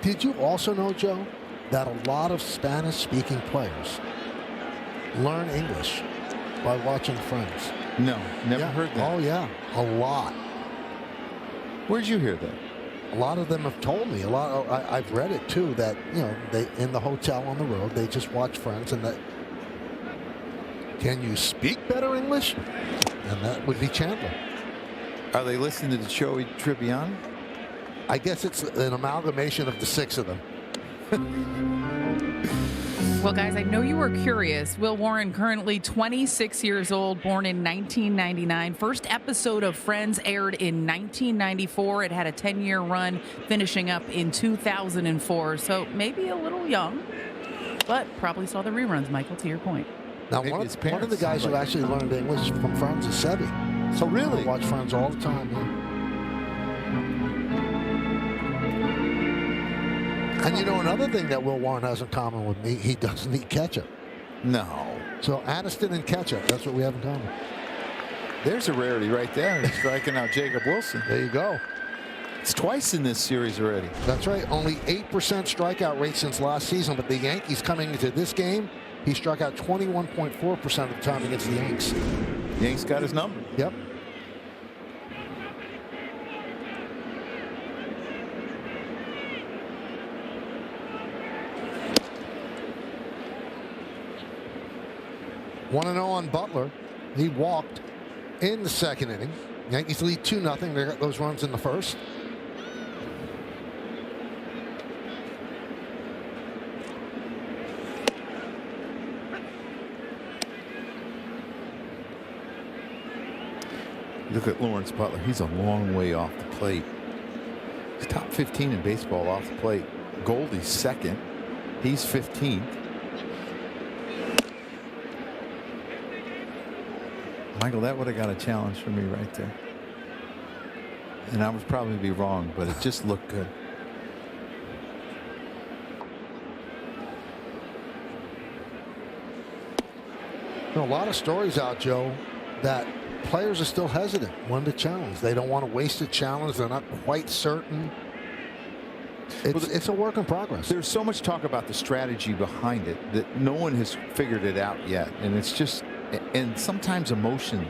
Did you also know, Joe, that a lot of Spanish-speaking players learn English by watching Friends? No, never heard that. Oh, yeah, a lot. Where'd you hear that? A lot of them have told me. I've read it too. That they in the hotel on the road, they just watch Friends, and that. Can you speak better English? And that would be Chandler. Are they listening to Joey Tribbiani? I guess it's an amalgamation of the 6 of them. Well, guys, I know you were curious. Will Warren, currently 26 years old, born in 1999. First episode of Friends aired in 1994. It had a 10-year run, finishing up in 2004. So maybe a little young, but probably saw the reruns, Michael, to your point. Now, one of the guys who actually learned English from Friends is Sebi. So really? I watch Friends all the time. Yeah. And you know, another thing that Will Warren has in common with me, he doesn't eat ketchup. No. So Aniston and ketchup, that's what we have in common. There's a rarity right there, striking out Jacob Wilson. There you go. It's twice in this series already. That's right. Only 8% strikeout rate since last season, but the Yankees coming into this game, he struck out 21.4% of the time against the Yanks. Yanks got his number. Yep. One 1-0 on Butler. He walked in the second inning. Yankees lead 2-0. They got those runs in the first. Look at Lawrence Butler. He's a long way off the plate. He's top 15 in baseball off the plate. Goldie's second. He's 15th. Michael, that would have got a challenge for me right there. And I would probably be wrong, but it just looked good. There are a lot of stories out, Joe, that players are still hesitant when to challenge. They don't want to waste a challenge. They're not quite certain. It's a work in progress. There's so much talk about the strategy behind it that no one has figured it out yet. And it's just, and sometimes emotion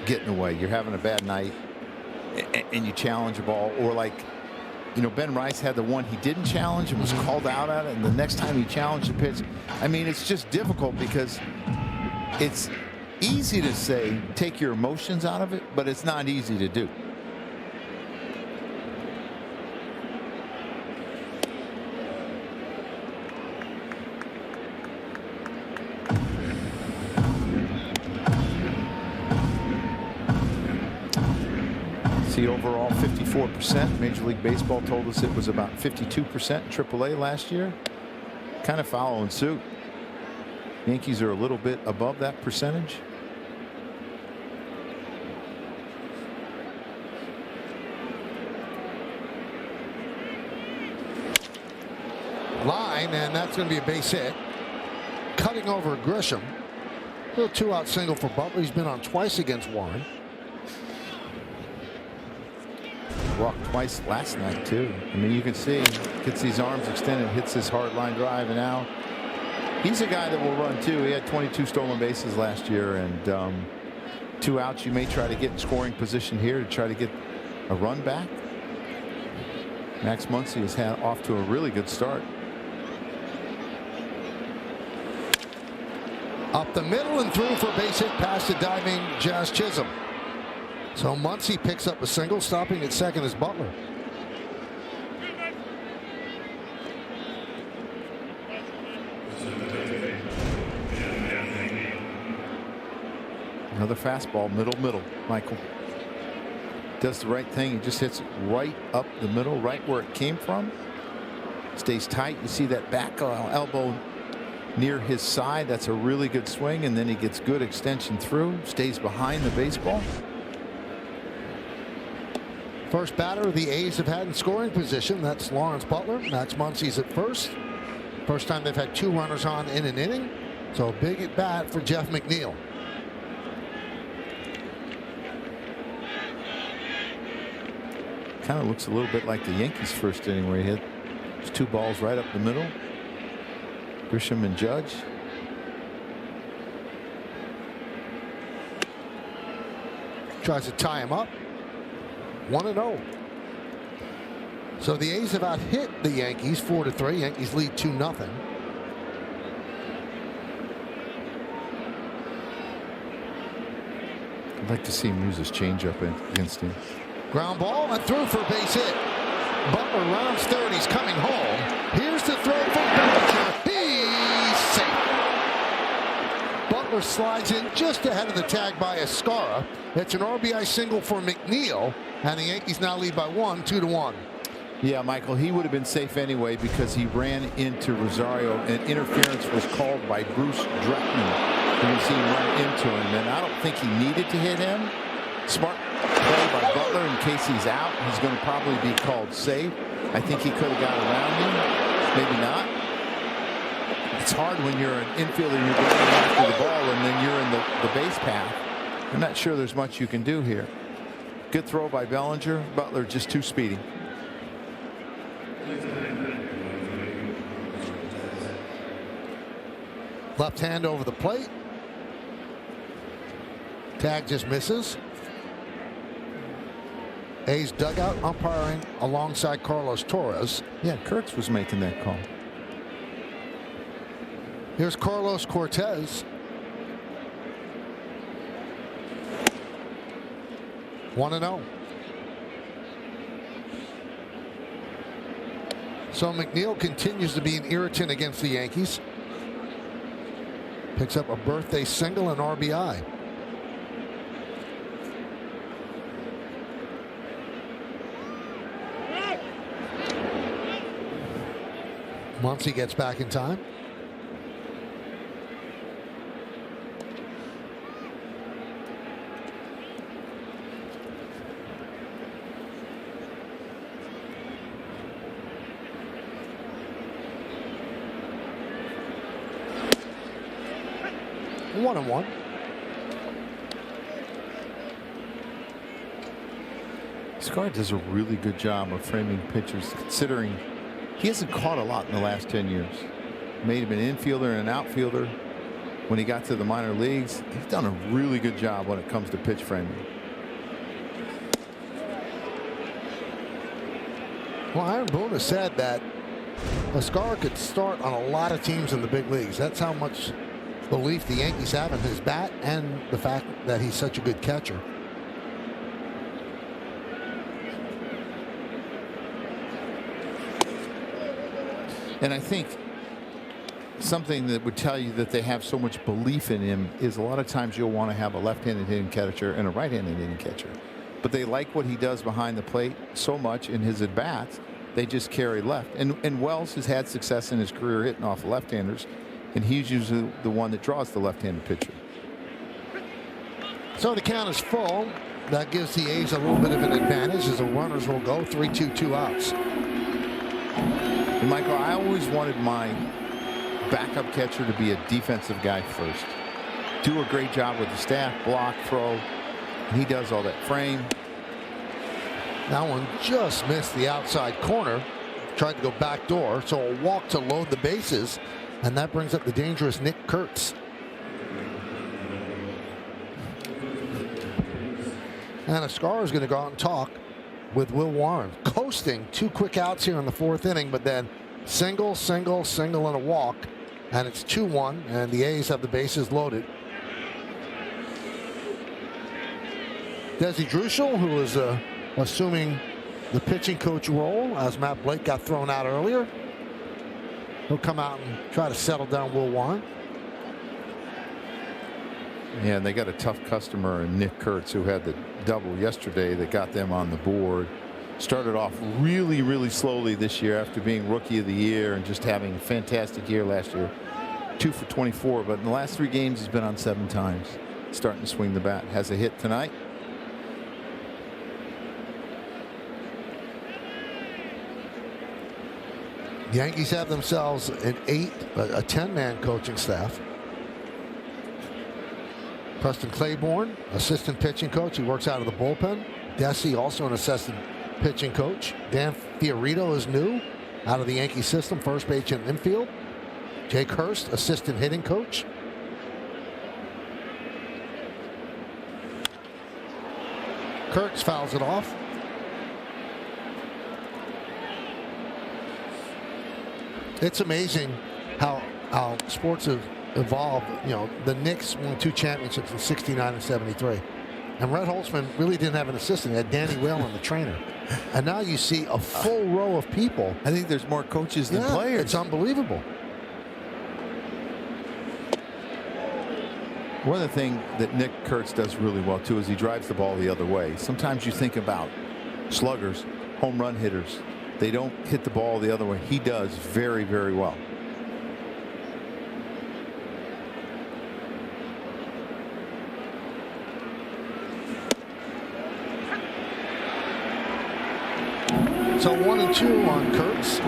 get in the way. You're having a bad night and you challenge a ball, or like, you know, Ben Rice had the one he didn't challenge and was called out at it, and the next time he challenged the pitch. I mean, it's just difficult because it's easy to say take your emotions out of it, but it's not easy to do. See, overall 54%. Major League Baseball told us it was about 52% in AAA last year. Kind of following suit. Yankees are a little bit above that percentage. Line, and that's going to be a base hit. Cutting over Grisham. Little 2-out single for Butler. He's been on twice against Warren. Walked twice last night too. I mean, you can see gets these arms extended, hits this hard line drive, and now he's a guy that will run too. He had 22 stolen bases last year, and 2 outs. You may try to get in scoring position here to try to get a run back. Max Muncy has had off to a really good start. Up the middle and through for a base hit past the diving Jazz Chisholm. So Muncy picks up a single. Stopping at second is Butler. Another fastball, middle. Michael does the right thing. He just hits it right up the middle, right where it came from. Stays tight. You see that back elbow near his side. That's a really good swing, and then he gets good extension through. Stays behind the baseball. First batter the A's have had in scoring position. That's Lawrence Butler. Max Muncy's at first. First time they've had 2 runners on in an inning. So a big at bat for Jeff McNeil. Kind of looks a little bit like the Yankees' first inning where he hit 2 balls right up the middle. Grisham and Judge. Tries to tie him up. 1-0. So the A's have out hit the Yankees 4-3. Yankees lead 2-0. I'd like to see him use his changeup against him. Ground ball and through for a base hit. Butler rounds third. He's coming home. Here's the throw from Bellinger. He's safe. Butler slides in just ahead of the tag by Escara. It's an RBI single for McNeil, and the Yankees now lead by 1, 2-1. Yeah, Michael, he would have been safe anyway because he ran into Rosario, and interference was called by Bruce Dreckman. You see him run into him, and I don't think he needed to hit him. Smart play by Butler in case he's out. He's going to probably be called safe. I think he could have got around him. Maybe not. It's hard when you're an infielder, you're going after the ball, and then you're in the base path. I'm not sure there's much you can do here. Good throw by Bellinger. Butler just too speedy. Left hand over the plate. Tag just misses. A's dugout umpiring alongside Carlos Torres. Yeah, Kurtz was making that call. Here's Carlos Cortez. 1-0. So McNeil continues to be an irritant against the Yankees. Picks up a birthday single and RBI. Muncy gets back in time. One and one. Scar does a really good job of framing pitchers, considering he hasn't caught a lot in the last 10 years. Made him an infielder and an outfielder when he got to the minor leagues. He's done a really good job when it comes to pitch framing. Well, Aaron Boone has said that Escara could start on a lot of teams in the big leagues. That's how much belief the Yankees have in his bat and the fact that he's such a good catcher. And I think something that would tell you that they have so much belief in him is a lot of times you'll want to have a left-handed hitting catcher and a right-handed hitting catcher. But they like what he does behind the plate so much in his at-bats, they just carry left. And Wells has had success in his career hitting off left-handers, and he's usually the one that draws the left-handed pitcher. So the count is full. That gives the A's a little bit of an advantage as the runners will go 3-2, 2 outs. And Michael, I always wanted my backup catcher to be a defensive guy first. do a great job with the staff, block, throw. And he does all that. Frame. That one just missed the outside corner. Tried to go back door, so a walk to load the bases, and that brings up the dangerous Nick Kurtz. And Escar is going to go out and talk with Will Warren. Coasting 2 quick outs here in the 4th inning, but then single, single, single, and a walk. And it's 2-1, and the A's have the bases loaded. Desi Druschel, who is assuming the pitching coach role as Matt Blake got thrown out earlier. He'll come out and try to settle down Will Warren. Yeah, and they got a tough customer in Nick Kurtz, who had the double yesterday that got them on the board. Started off really, really slowly this year after being Rookie of the Year and just having a fantastic year last year. 2 for 24, but in the last 3 games he's been on 7 times. Starting to swing the bat. Has a hit tonight. The Yankees have themselves a 10-man coaching staff. Preston Claiborne, assistant pitching coach. He works out of the bullpen. Desi, also an assistant pitching coach. Dan Fiorito is new out of the Yankee system, first base and infield. Jake Hurst, assistant hitting coach. Kurtz fouls it off. It's amazing how sports have evolved. You know, the Knicks won 2 championships in '69 and '73. And Red Holtzman really didn't have an assistant. He had Danny Whalen, the trainer. And now you see a full row of people. I think there's more coaches than players. It's unbelievable. One of the things that Nick Kurtz does really well, too, is he drives the ball the other way. Sometimes you think about sluggers, home run hitters. They don't hit the ball the other way. He does very, very well. So 1-2 on Kurtz.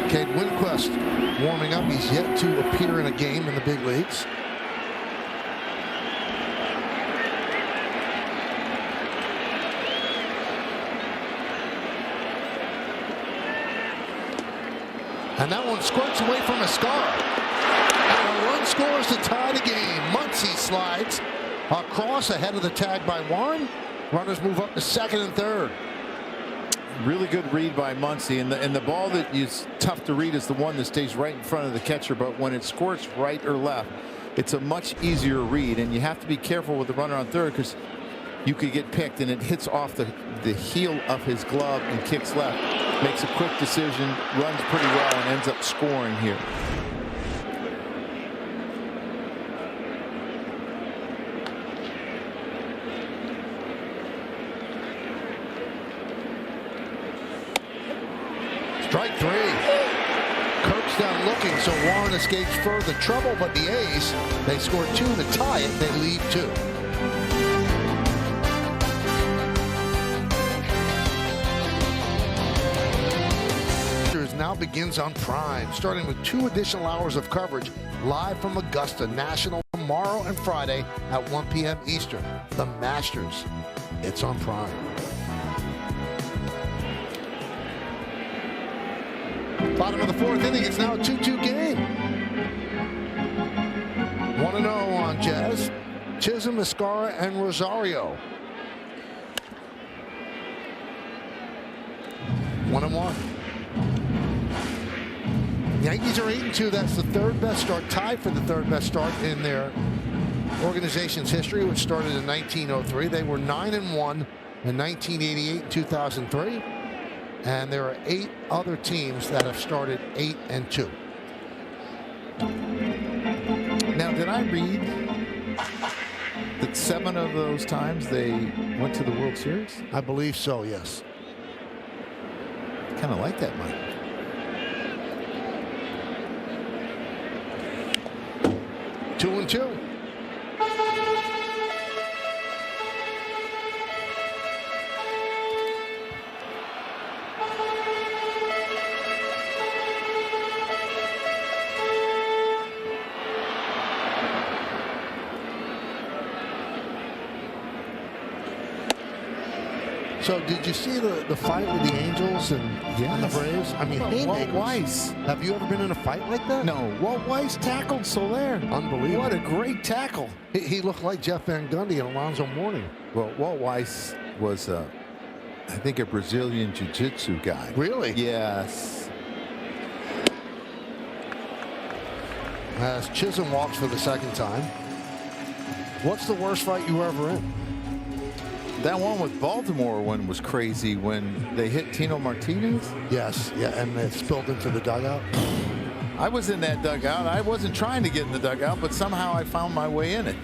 Cade Winquist warming up. He's yet to appear in a game in the big leagues. And that one squirts away from Escar. And a run scores to tie the game. Muncy slides across ahead of the tag by Warren. Runners move up to 2nd and 3rd. Really good read by Muncy, and the ball that is tough to read is the one that stays right in front of the catcher, but when it squirts right or left, it's a much easier read, and you have to be careful with the runner on 3rd because you could get picked, and it hits off the heel of his glove and kicks left. Makes a quick decision, runs pretty well, and ends up scoring here. Strike 3. Kurtz down looking, so Warren escapes further trouble, but the A's, they score 2 to tie it. They lead 2. Now begins on Prime, starting with 2 additional hours of coverage live from Augusta National tomorrow and Friday at 1 p.m. Eastern. The Masters. It's on Prime. Bottom of the 4th inning. It's now a 2-2 game. 1-0 on Jazz. Chisholm, Escara, and Rosario. 1-1. Yankees are 8-2. That's the 3rd best start, tied for the 3rd best start in their organization's history, which started in 1903. They were 9-1 in 1988 and 2003. And there are 8 other teams that have started 8-2. Now, did I read that 7 of those times they went to the World Series? I believe so, yes. Kind of like that, Mike. 2-2. So did you see the fight with the Angels and the Braves? I mean, Walt Weiss. Have you ever been in a fight like that? No, Walt Weiss tackled Soler. Unbelievable. What a great tackle. He looked like Jeff Van Gundy and Alonzo Mourning. Well, Walt Weiss was, I think, a Brazilian jiu-jitsu guy. Really? Yes. As Chisholm walks for the second time. What's the worst fight you were ever in? That one with Baltimore one was crazy when they hit Tino Martinez. Yes, yeah, and it spilled into the dugout. I was in that dugout. I wasn't trying to get in the dugout, but somehow I found my way in it.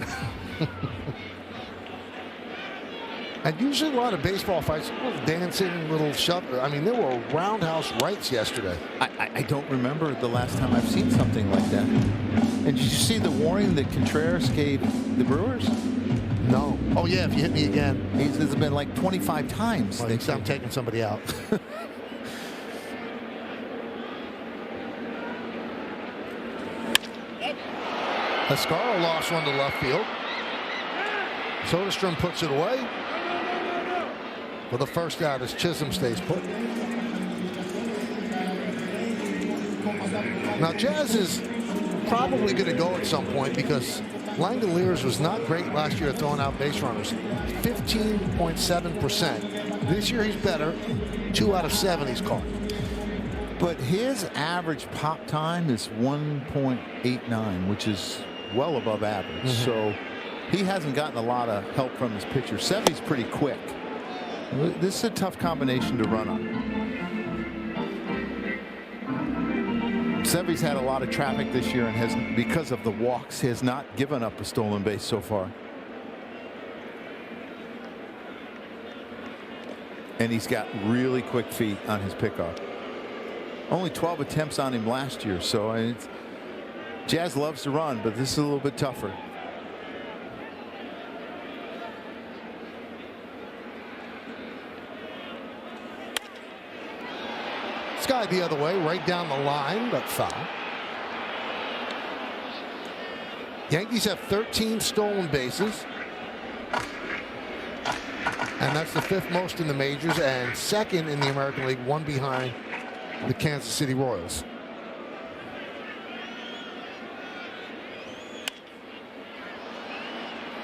And usually a lot of baseball fights, little dancing, little shove. I mean, there were roundhouse rights yesterday. I don't remember the last time I've seen something like that. And did you see the warning that Contreras gave the Brewers? No. Oh, yeah, if you hit me again. It's been like 25 times. Well, I'm taking somebody out. Escaro lost one to left field. Soderstrom puts it away. For the first out as Chisholm stays put. Now, Jazz is probably going to go at some point because Langoliers was not great last year at throwing out base runners. 15.7%. This year he's better. 2 out of 7 he's caught. But his average pop time is 1.89, which is well above average. So he hasn't gotten a lot of help from his pitcher. Sevy's pretty quick. This is a tough combination to run on. Sevy's had a lot of traffic this year and has, because of the walks, has not given up a stolen base so far. And he's got really quick feet on his pickoff. Only 12 attempts on him last year, so Jazz loves to run, but this is a little bit tougher. Guy the other way, right down the line, but foul. Yankees have 13 stolen bases. And that's the 5th most in the majors and 2nd in the American League, 1 behind the Kansas City Royals.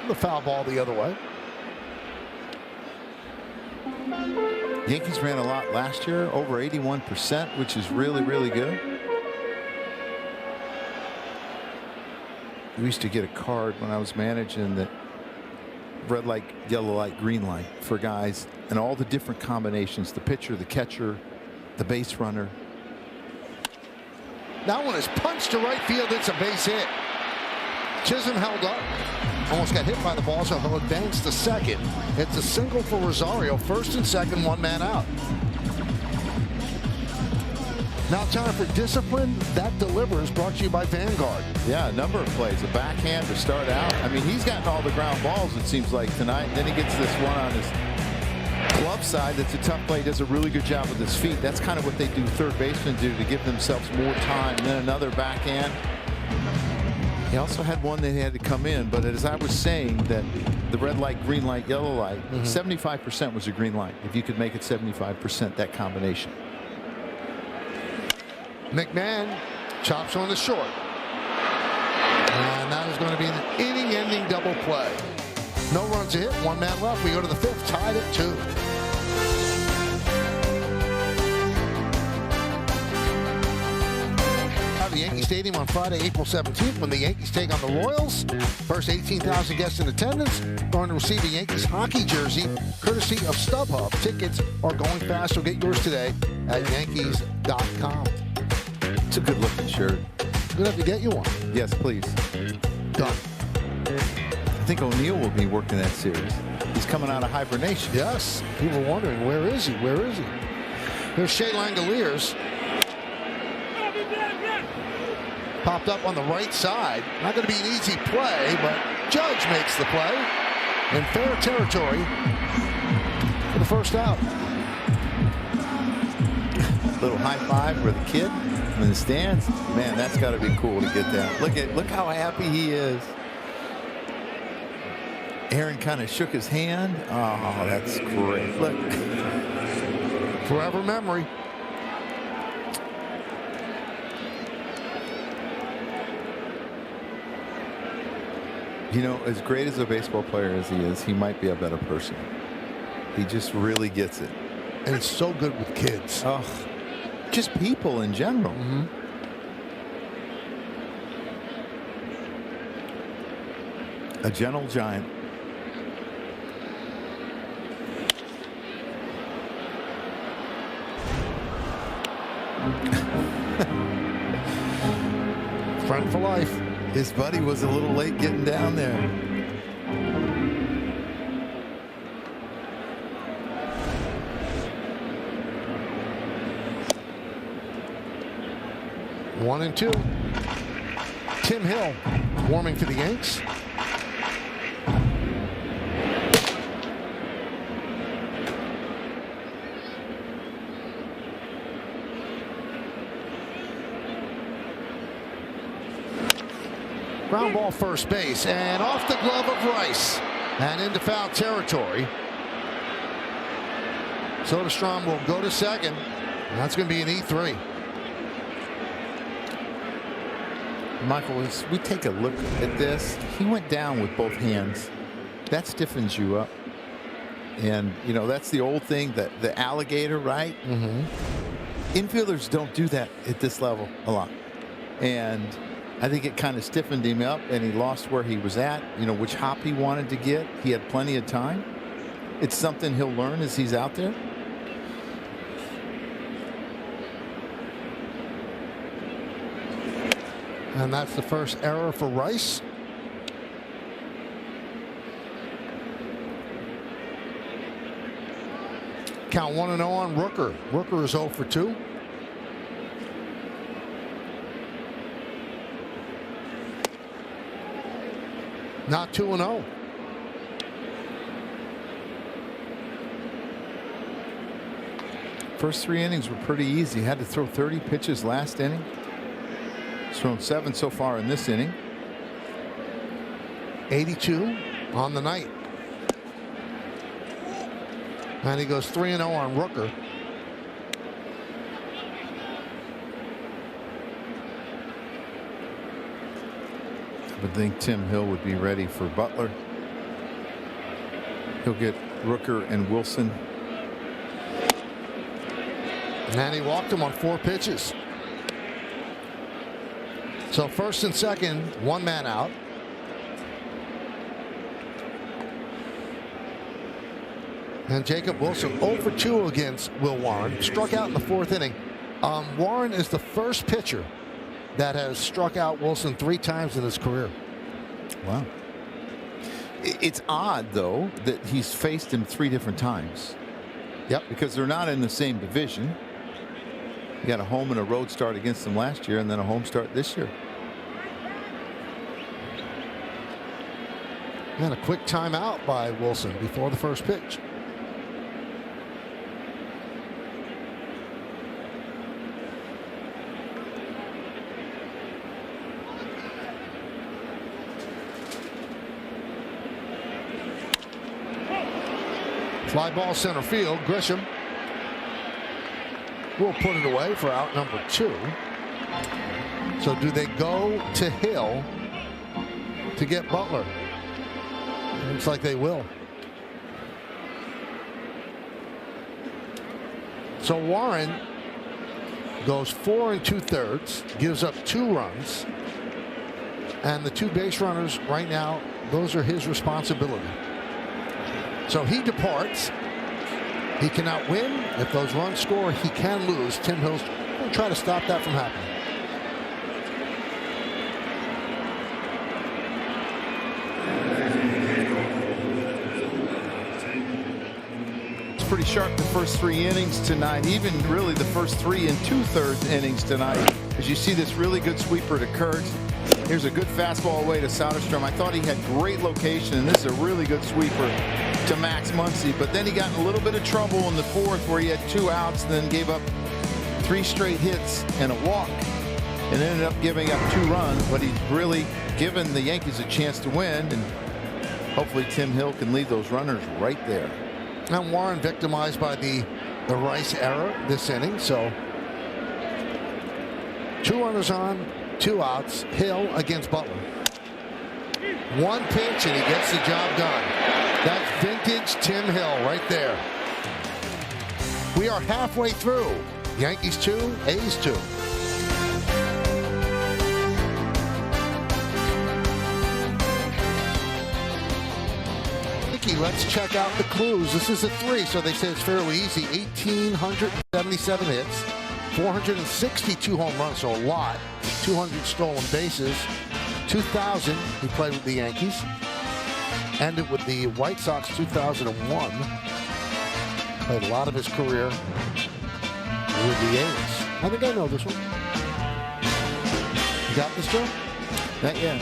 The foul ball the other way. Yankees ran a lot last year, over 81%, which is really, really good. We used to get a card when I was managing that red light, yellow light, green light for guys and all the different combinations, the pitcher, the catcher, the base runner. That one is punched to right field. It's a base hit. Chisholm held up. Almost got hit by the ball, so he'll advance to second. It's a single for Rosario. First and second, 1 man out. Now time for discipline. That delivers, brought to you by Vanguard. Yeah, a number of plays. A backhand to start out. I mean, he's gotten all the ground balls, it seems like, tonight. And then he gets this one on his glove side. That's a tough play. He does a really good job with his feet. That's kind of what they do, third basemen do, to give themselves more time. And then another backhand. He also had one that had to come in, but as I was saying, that the red light, green light, yellow light, 75% was a green light. If you could make it 75%, that combination. McMahon chops on the short. And that is going to be an inning-ending double play. No runs to hit, 1 man left. We go to the 5th, tied at 2. Yankee Stadium on Friday, April 17th, when the Yankees take on the Royals. First 18,000 guests in attendance going to receive a Yankees hockey jersey, courtesy of StubHub. Tickets are going fast, so get yours today at Yankees.com. It's a good-looking shirt. Good have to get you one. Yes, please. Done. I think O'Neill will be working that series. He's coming out of hibernation. Yes. People are wondering, where is he? Where is he? Here's Shea Langoliers. Popped up on the right side. Not going to be an easy play, but Judge makes the play in fair territory for the first out. Little high five for the kid in the stands. Man, that's got to be cool to get that. Look how happy he is. Aaron kind of shook his hand. Oh, that's great. Look. Forever memory. You know, as great as a baseball player as he is, he might be a better person. He just really gets it. And it's so good with kids. Oh, just people in general. A gentle giant. Friend for life. His buddy was a little late getting down there. One and two. Tim Hill warming for the Yanks. Ground ball first base and off the glove of Rice and into foul territory. Soderstrom will go to second. And that's going to be an E3. Michael, as we take a look at this, he went down with both hands. That stiffens you up. And, you know, that's the old thing, that the alligator, right? Infielders don't do that at this level a lot. And I think it kind of stiffened him up, and he lost where he was at, you know, which hop he wanted to get. He had plenty of time. It's something he'll learn as he's out there. And that's the first error for Rice. Count 1-0 on Rooker. Rooker is 0 for 2. Not 2-0. First 3 innings were pretty easy. Had to throw 30 pitches last inning. He's thrown 7 so far in this inning. 82 on the night. And he goes 3-0 on Rooker. I would think Tim Hill would be ready for Butler. He'll get Rooker and Wilson. And he walked him on 4 pitches. So first and second, 1 man out. And Jacob Wilson 0 for 2 against Will Warren. Struck out in the 4th inning. Warren is the first pitcher that has struck out Wilson 3 times in his career. Wow. It's odd, though, that he's faced him 3 different times. Yep. Because they're not in the same division. He got a home and a road start against him last year, and then a home start this year. And a quick timeout by Wilson before the first pitch. Fly ball center field. Grisham will put it away for out number 2. So do they go to Hill to get Butler? Looks like they will. So Warren goes 4 2/3, gives up 2 runs, and the 2 base runners right now, those are his responsibility. So he departs. He cannot win. If those runs score, he can lose. Tim Hill's going to try to stop that from happening. Pretty sharp the first 3 innings tonight, even really the first 3 2/3 innings tonight. As you see this really good sweeper to Kurtz. Here's a good fastball away to Soderstrom. I thought he had great location, and this is a really good sweeper to Max Muncy. But then he got in a little bit of trouble in the 4th where he had 2 outs, and then gave up 3 straight hits and a walk, and ended up giving up 2 runs. But he's really given the Yankees a chance to win, and Hopefully Tim Hill can leave those runners right there. And Warren victimized by the Rice error this inning. So 2 runners on, 2 outs. Hill against Butler. 1 pitch and he gets the job done. That's vintage Tim Hill right there. We are halfway through. Yankees 2, A's 2. Let's check out the clues. This is a 3, so they say it's fairly easy. 1,877 hits, 462 home runs, so a lot. 200 stolen bases. 2000, he played with the Yankees. Ended with the White Sox 2001. Played a lot of his career with the A's. I think I know this one. You got this, Joe? Not yet.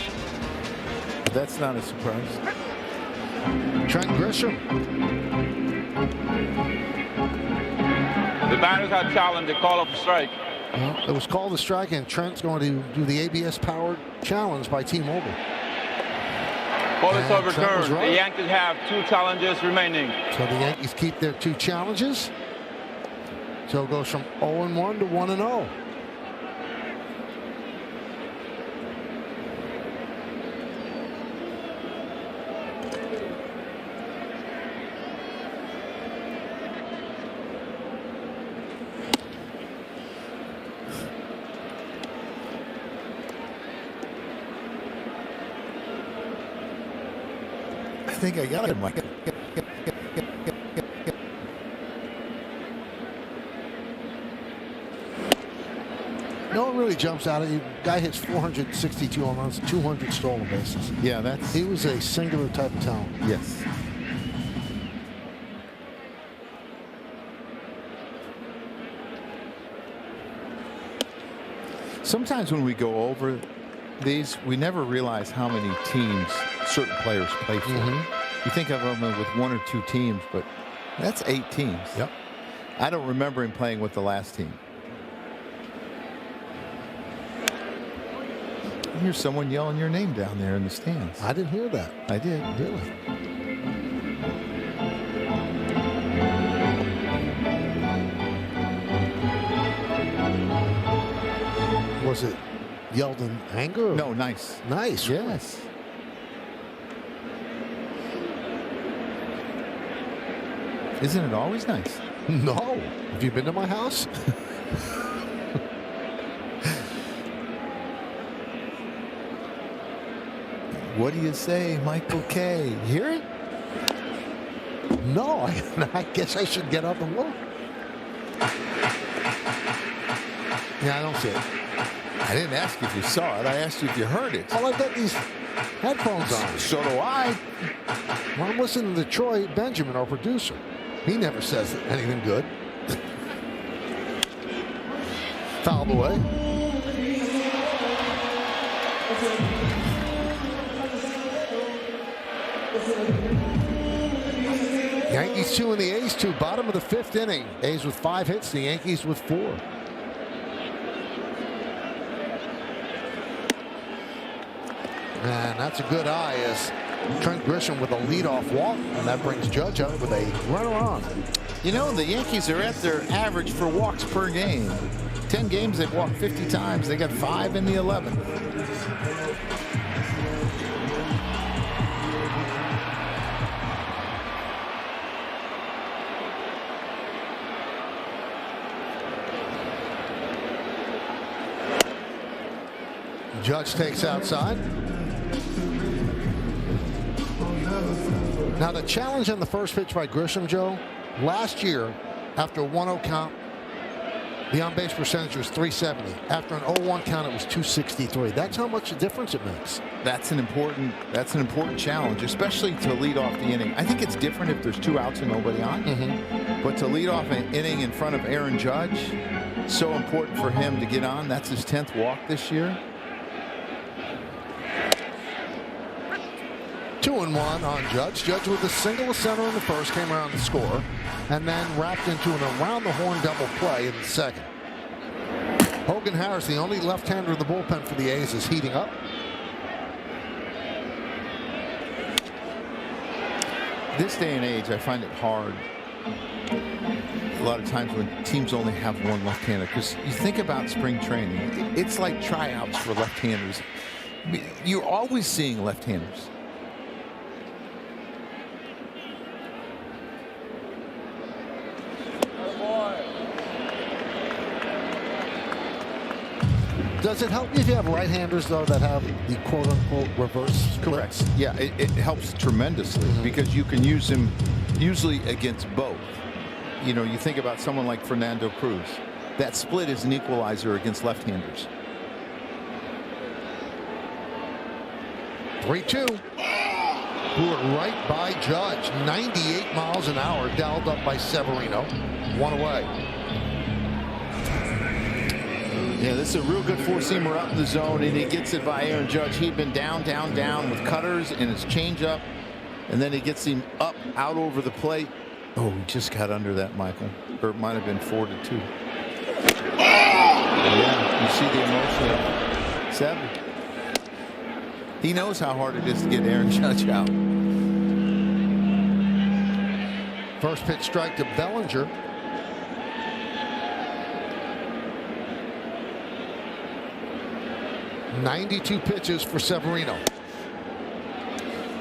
But that's not a surprise. Trent Grisham. The batters had challenged the call of a strike. Well, it was called a strike, and Trent's going to do the ABS-powered challenge by T-Mobile. Call is overturned. The Yankees have 2 challenges remaining. So the Yankees keep their 2 challenges. So it goes from 0-1 to 1-0. I think I got it, Mike. No one really jumps out at you. Guy hits 462 home runs, 200 stolen bases. Yeah, He was a singular type of talent. Yes. Sometimes when we go over these, we never realize how many teams certain players play for. You think of them with 1 or 2 teams, but that's 8 teams. Yep. I don't remember him playing with the last team. I hear someone yelling your name down there in the stands. I didn't hear that. I did. Really? Was it yelled in anger? No, nice. Nice. Yes. Isn't it always nice? No. Have you been to my house? What do you say, Michael K? You hear it? No. I guess I should get up and look. Yeah, I don't see it. I didn't ask if you saw it. I asked you if you heard it. Well, I've got these headphones on. So do I. Well, I'm listening to Troy Benjamin, our producer. He never says anything good. Fouled away. Yankees 2 and the A's 2. Bottom of the 5th inning. A's with 5 hits. The Yankees with 4. And that's a good eye as Trent Grisham with a leadoff walk, and that brings Judge up with a runner on. You know, the Yankees are at their average for walks per game. 10 games, they've walked 50 times. They got 5 in the 11th. Judge takes outside. Now the challenge on the first pitch by Grisham, Joe, last year after a 1-0 count, the on-base percentage was .370. After an 0-1 count, it was .263. That's how much a difference it makes. That's an important challenge, especially to lead off the inning. I think it's different if there's 2 outs and nobody on. But to lead off an inning in front of Aaron Judge, so important for him to get on. That's his 10th walk this year. 2-1 on Judge. Judge with a single to center in the first, came around to score, and then wrapped into an around-the-horn double play in the second. Hogan Harris, the only left-hander in the bullpen for the A's, is heating up. this day and age, I find it hard a lot of times when teams only have one left-hander, because you think about spring training, it's like tryouts for left-handers. You're always seeing left-handers. Does it help you if you have right-handers, though, that have the quote-unquote reverse splits? Correct. Yeah, it helps tremendously because you can use him usually against both. You know, you think about someone like Fernando Cruz. That split is an equalizer against left-handers. 3-2. Blew it right by Judge. 98 miles an hour, dialed up by Severino. One away. Yeah, this is a real good four-seamer up in the zone, and he gets it by Aaron Judge. He'd been down, down, down with cutters and his changeup, and then he gets him up, out over the plate. Oh, he just got under that, Michael. Or it might have been 4-2. Yeah, you see the emotion of Seven. He knows how hard it is to get Aaron Judge out. First pitch strike to Bellinger. .92 pitches for Severino.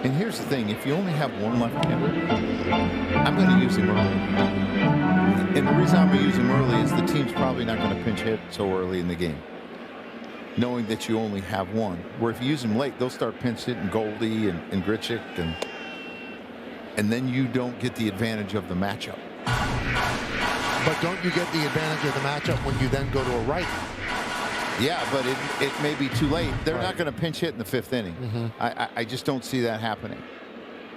And here's the thing, if you only have one left-hander, I'm going to use him early. And the reason I'm going to use him early is the team's probably not going to pinch hit so early in the game, knowing that you only have one. Where if you use him late, they'll start pinch hitting Goldie and Grichuk, and then you don't get the advantage of the matchup. But don't you get the advantage of the matchup when you then go to a right? Yeah, but it may be too late. They're right. not going to pinch hit in the fifth inning. I just don't see that happening.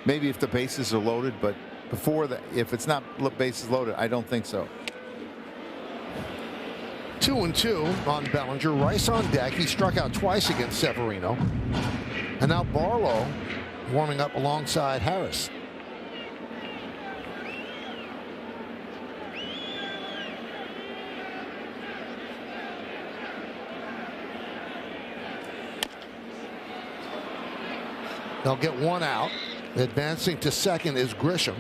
Maybe if the bases are loaded, but before that, if it's not bases loaded, I don't think so. 2-2 on Bellinger. Rice on deck. He struck out twice against Severino. And now Barlow warming up alongside Harris. They'll get one out. Advancing to second is Grisham.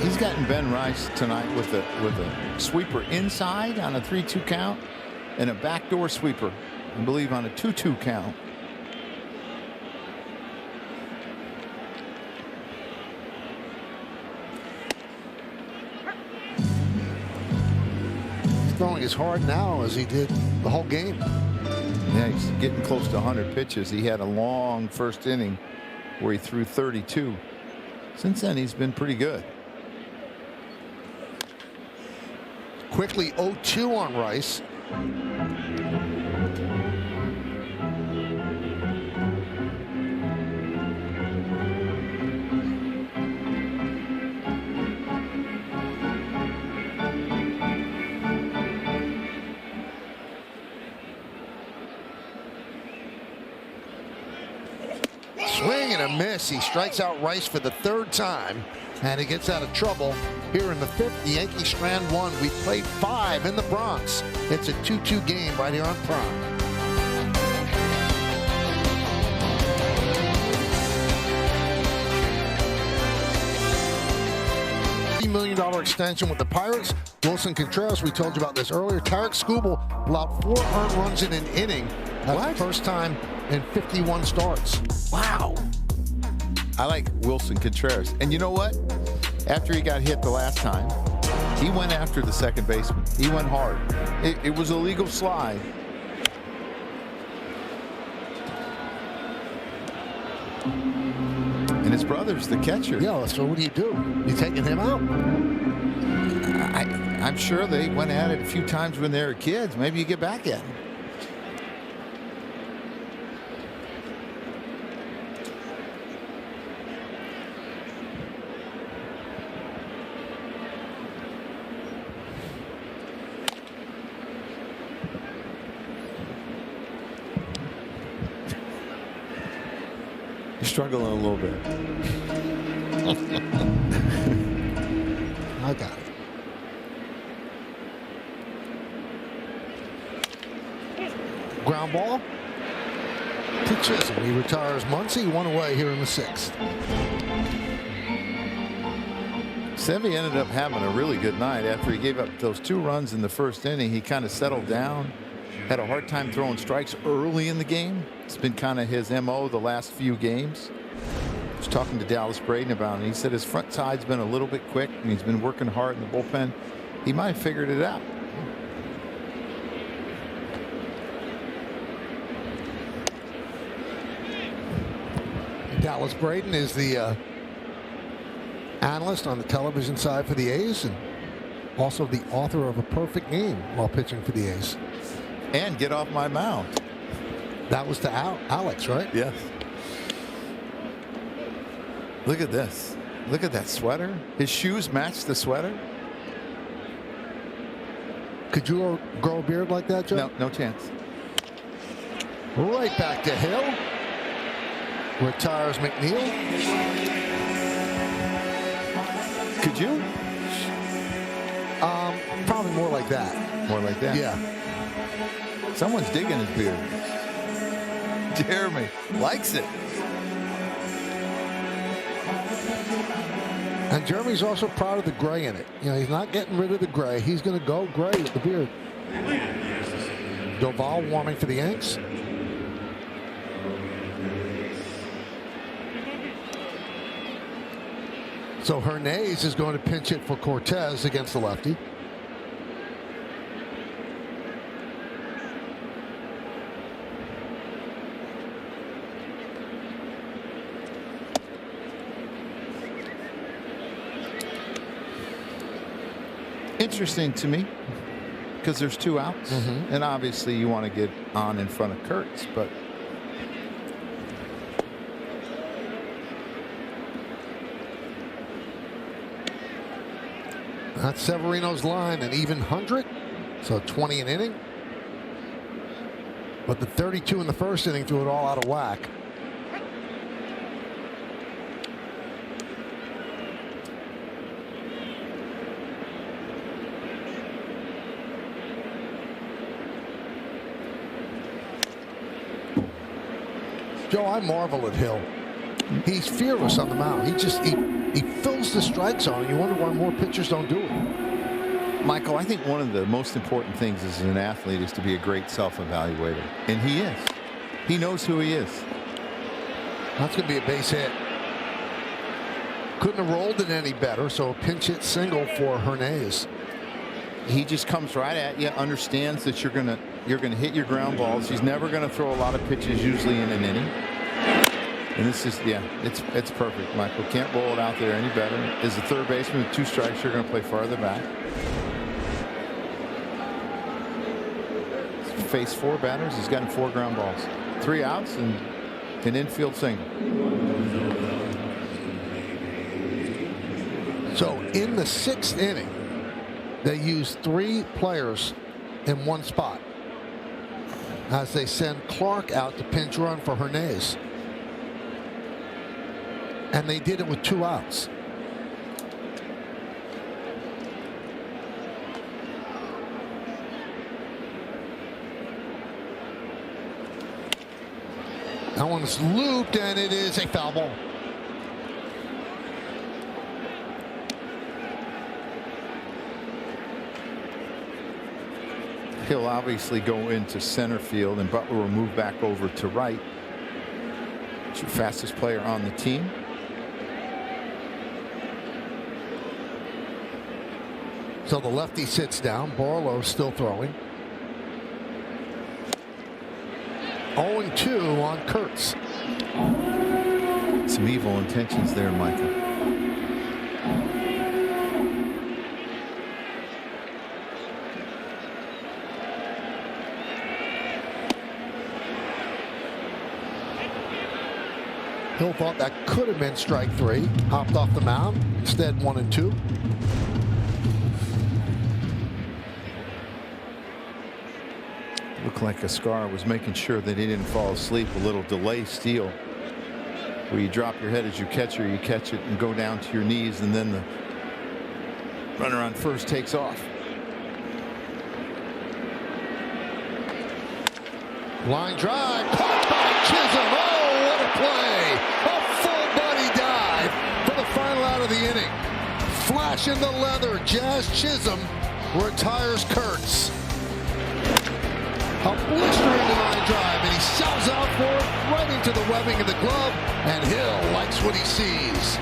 He's gotten Ben Rice tonight with a sweeper inside on a 3-2 count and a backdoor sweeper, I believe, on a 2-2 count. Throwing as hard now as he did the whole game. Yeah, he's getting close to 100 pitches. He had a long first inning where he threw 32. Since then, he's been pretty good. Quickly 0-2 on Rice. Swing and a miss. He strikes out Rice for the third time, and he gets out of trouble here in the fifth. The Yankees strand one. We played 5 in the Bronx. It's a 2-2 game right here on Prime. $3 million extension with the Pirates. Wilson Contreras, we told you about this earlier. Tarek Skubal allowed 4 earned runs in an inning. That's the first time in 51 starts. Wow. I like Wilson Contreras. And you know what? After he got hit the last time, he went after the second baseman. He went hard. It was a legal slide. And his brother's the catcher. Yeah, so what do? You taking him out? I'm sure they went at it a few times when they were kids. Maybe you get back at him. Struggling a little bit. I got it. ground ball to Chisholm. He retires Muncy, 1 away here in the 6th. Sevy ended up having a really good night. After he gave up those 2 runs in the first inning, he kind of settled down, had a hard time throwing strikes early in the game. It's been kind of his MO the last few games. I was talking to Dallas Braden about it, and he said his front side's been a little bit quick, and he's been working hard in the bullpen. He might have figured it out. Dallas Braden is the analyst on the television side for the A's, and also the author of A Perfect Game while pitching for the A's. And Get Off My Mound. That was to Alex, right? Yes. Look at this. Look at that sweater. His shoes match the sweater. Could you grow a beard like that, Joe? No, no chance. Right back to Hill. Retires McNeil. Could you? Probably more like that. More like that? Yeah. Someone's digging his beard. Jeremy likes it. And Jeremy's also proud of the gray in it. You know, he's not getting rid of the gray. He's going to go gray with the beard. Doval warming for the Yanks. So Hernandez is going to pinch hit for Cortez against the lefty. Interesting to me because there's 2 outs, and obviously you want to get on in front of Kurtz, but that's Severino's line, an even 100, so 20 an inning. But the 32 in the first inning threw it all out of whack. Joe, I marvel at Hill. He's fearless on the mound. He fills the strike zone. You wonder why more pitchers don't do it. Michael, I think one of the most important things as an athlete is to be a great self-evaluator, and he is. He knows who he is. That's going to be a base hit. Couldn't have rolled it any better, so a pinch hit single for Hernandez. He just comes right at you, understands that you're gonna hit your ground balls. He's never gonna throw a lot of pitches usually in an inning. And this is, yeah, it's perfect, Michael. Can't roll it out there any better. As a third baseman with 2 strikes, you're gonna play farther back. He's faced 4 batters. He's gotten 4 ground balls. 3 outs and an infield single. So in the 6th inning, they use 3 players in one spot as they send Clark out to pinch run for Hernandez. And they did it with 2 outs. That one's looped, and it is a foul ball. He'll obviously go into center field, and Butler will move back over to right. It's your fastest player on the team. So the lefty sits down. Barlow still throwing. 0-2 on Kurtz. Some evil intentions there, Michael. Hill thought that could have been strike 3. Hopped off the mound. Instead, 1-2. Looked like Ascar was making sure that he didn't fall asleep. A little delay steal, where you drop your head as your catcher, you catch it and go down to your knees, and then the runner on first takes off. Line drive, caught by Chisholm. Oh, what a play! A full body dive for the final out of the inning. Flash in the leather, Jazz Chisholm retires Kurtz. A blistering line drive, and he sells out for it right into the webbing of the glove, and Hill likes what he sees.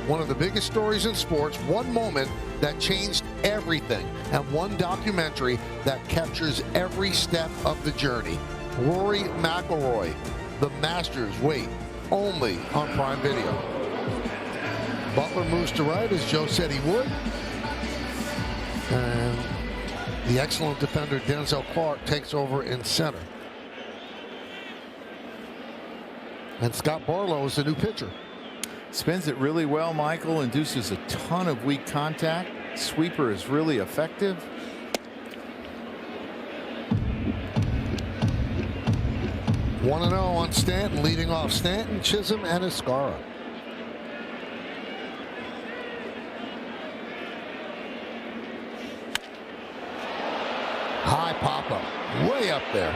One of the biggest stories in sports, one moment that changed everything, and one documentary that captures every step of the journey. Rory McIlroy, The Masters, wait, only on Prime Video. Butler moves to right as Joe said he would. And the excellent defender Denzel Clark takes over in center. And Scott Barlow is the new pitcher. Spins it really well, Michael. Induces a ton of weak contact. Sweeper is really effective. One 1-0 on Stanton, leading off Stanton, Chisholm, and Escara. High pop-up, way up there.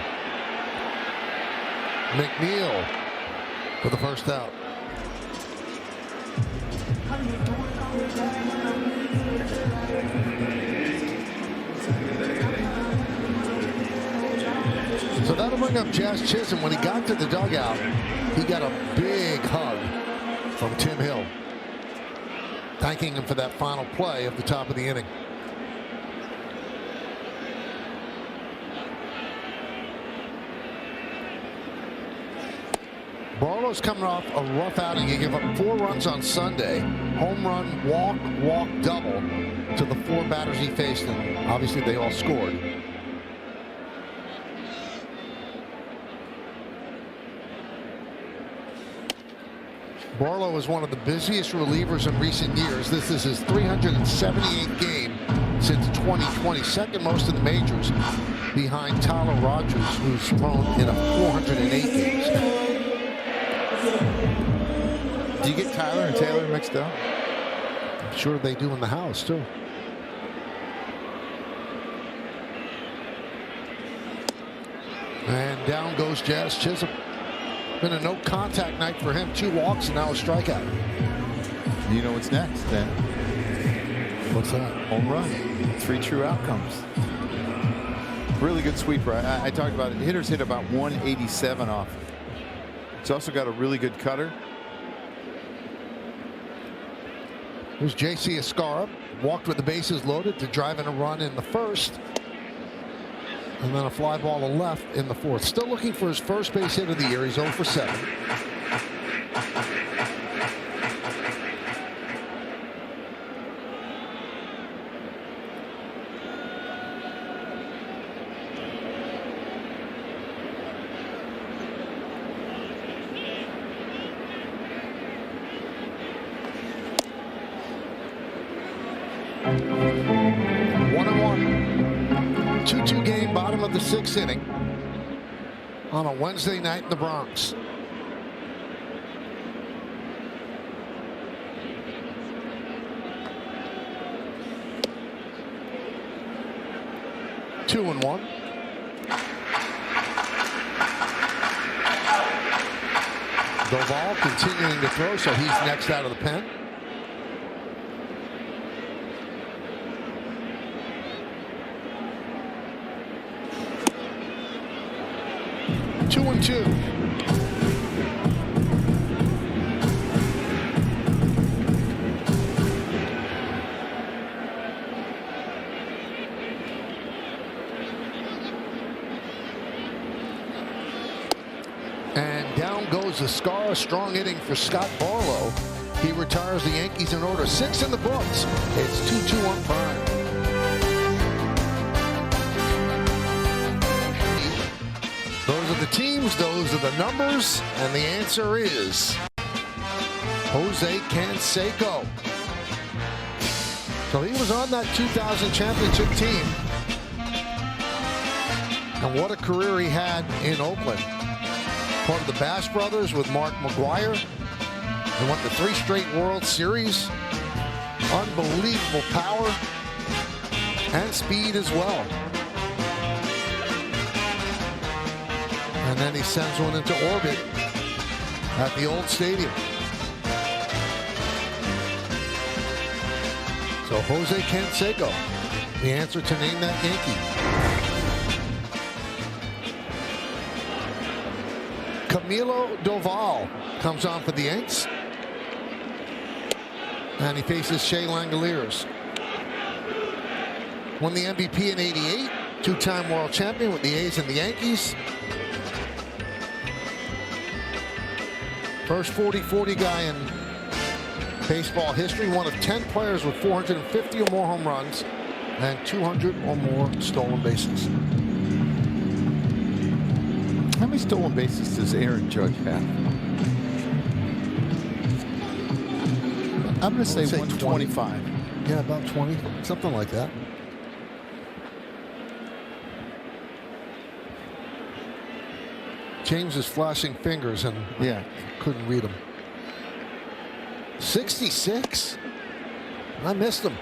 McNeil for the first out. So that'll bring up Jazz Chisholm. When he got to the dugout, he got a big hug from Tim Hill, thanking him for that final play at the top of the inning. Barlow's coming off a rough outing. He gave up 4 runs on Sunday. Home run, walk, double to the 4 batters he faced, and obviously they all scored. Barlow is one of the busiest relievers in recent years. This is his 378th game since 2020, second most in the majors, behind Tyler Rogers, who's thrown in 408 games. Do you get Tyler and Taylor mixed up? I'm sure they do in the house, too. And down goes Jazz Chisholm. Been a no-contact night for him. 2 walks and now a strikeout. You know what's next, then? What's that? Home run. 3 true outcomes. Really good sweeper. I talked about it. Hitters hit about 187 off. He's also got a really good cutter. Here's J.C. Escara. Walked with the bases loaded to drive in a run in the first. And then a fly ball to left in the fourth. Still looking for his first base hit of the year. He's 0 for 7. Of the 6th inning on a Wednesday night in the Bronx. Two and one. Doval continuing to throw, so he's next out of the pen. Two and two. And down goes Escara. Strong inning for Scott Barlow. He retires the Yankees in order. 6 in the books. It's 2-2 on Prime. Those are the teams, those are the numbers, and the answer is Jose Canseco. So he was on that 2000 championship team. And what a career he had in Oakland. Part of the Bash brothers with Mark McGwire. He won the 3 straight World Series. Unbelievable power and speed as well. And then he sends one into orbit at the old stadium. So Jose Canseco, the answer to name that Yankee. Camilo Doval comes on for the Yanks. And he faces Shea Langoliers. Won the MVP in '88, two-time world champion with the A's and the Yankees. First 40-40 guy in baseball history, one of 10 players with 450 or more home runs and 200 or more stolen bases. How many stolen bases does Aaron Judge have? I'm going to say 125. Yeah, about 20, something like that. James is flashing fingers and couldn't read them. 66. I missed him.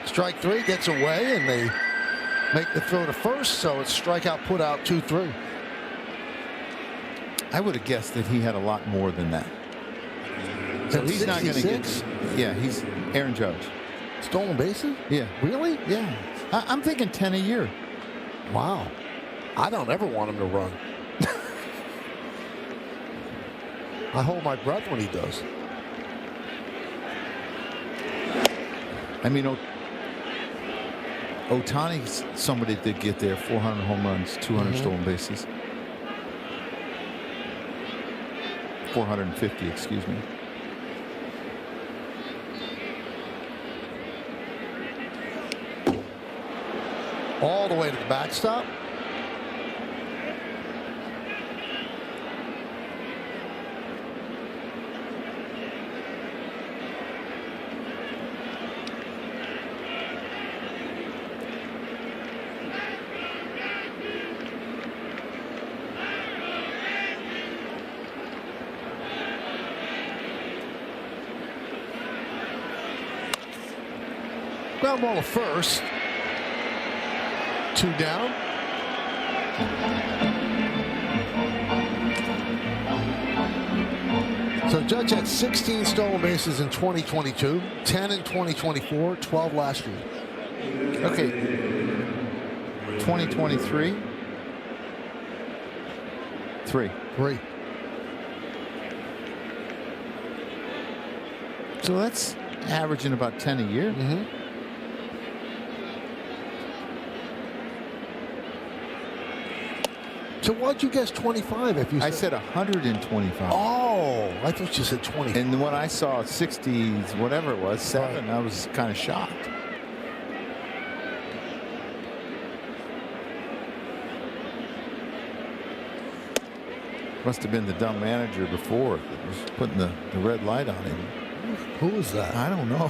Strike three, gets away, and they make the throw to first, so it's strikeout, put out, 2-3. I would have guessed that he had a lot more than that. So he's not going to get. Yeah, he's Aaron Judge. Stolen bases? Yeah. Really? Yeah. I'm thinking 10 a year. Wow. I don't ever want him to run. I hold my breath when he does. I mean, Ohtani's somebody did get there. 400 home runs, 200 stolen bases. 450, excuse me. All the way to the backstop. Ground ball to first. 2 down. So Judge had 16 stolen bases in 2022, 10 in 2024, 12 last year. Okay. 2023. 3. So that's averaging about 10 a year. So why'd you guess 25 if you said? I said 125. Oh, I thought you said 20. And when I saw 60s, whatever it was, 7, I was kind of shocked. Must have been the dumb manager before that was putting the red light on him. Who was that? I don't know.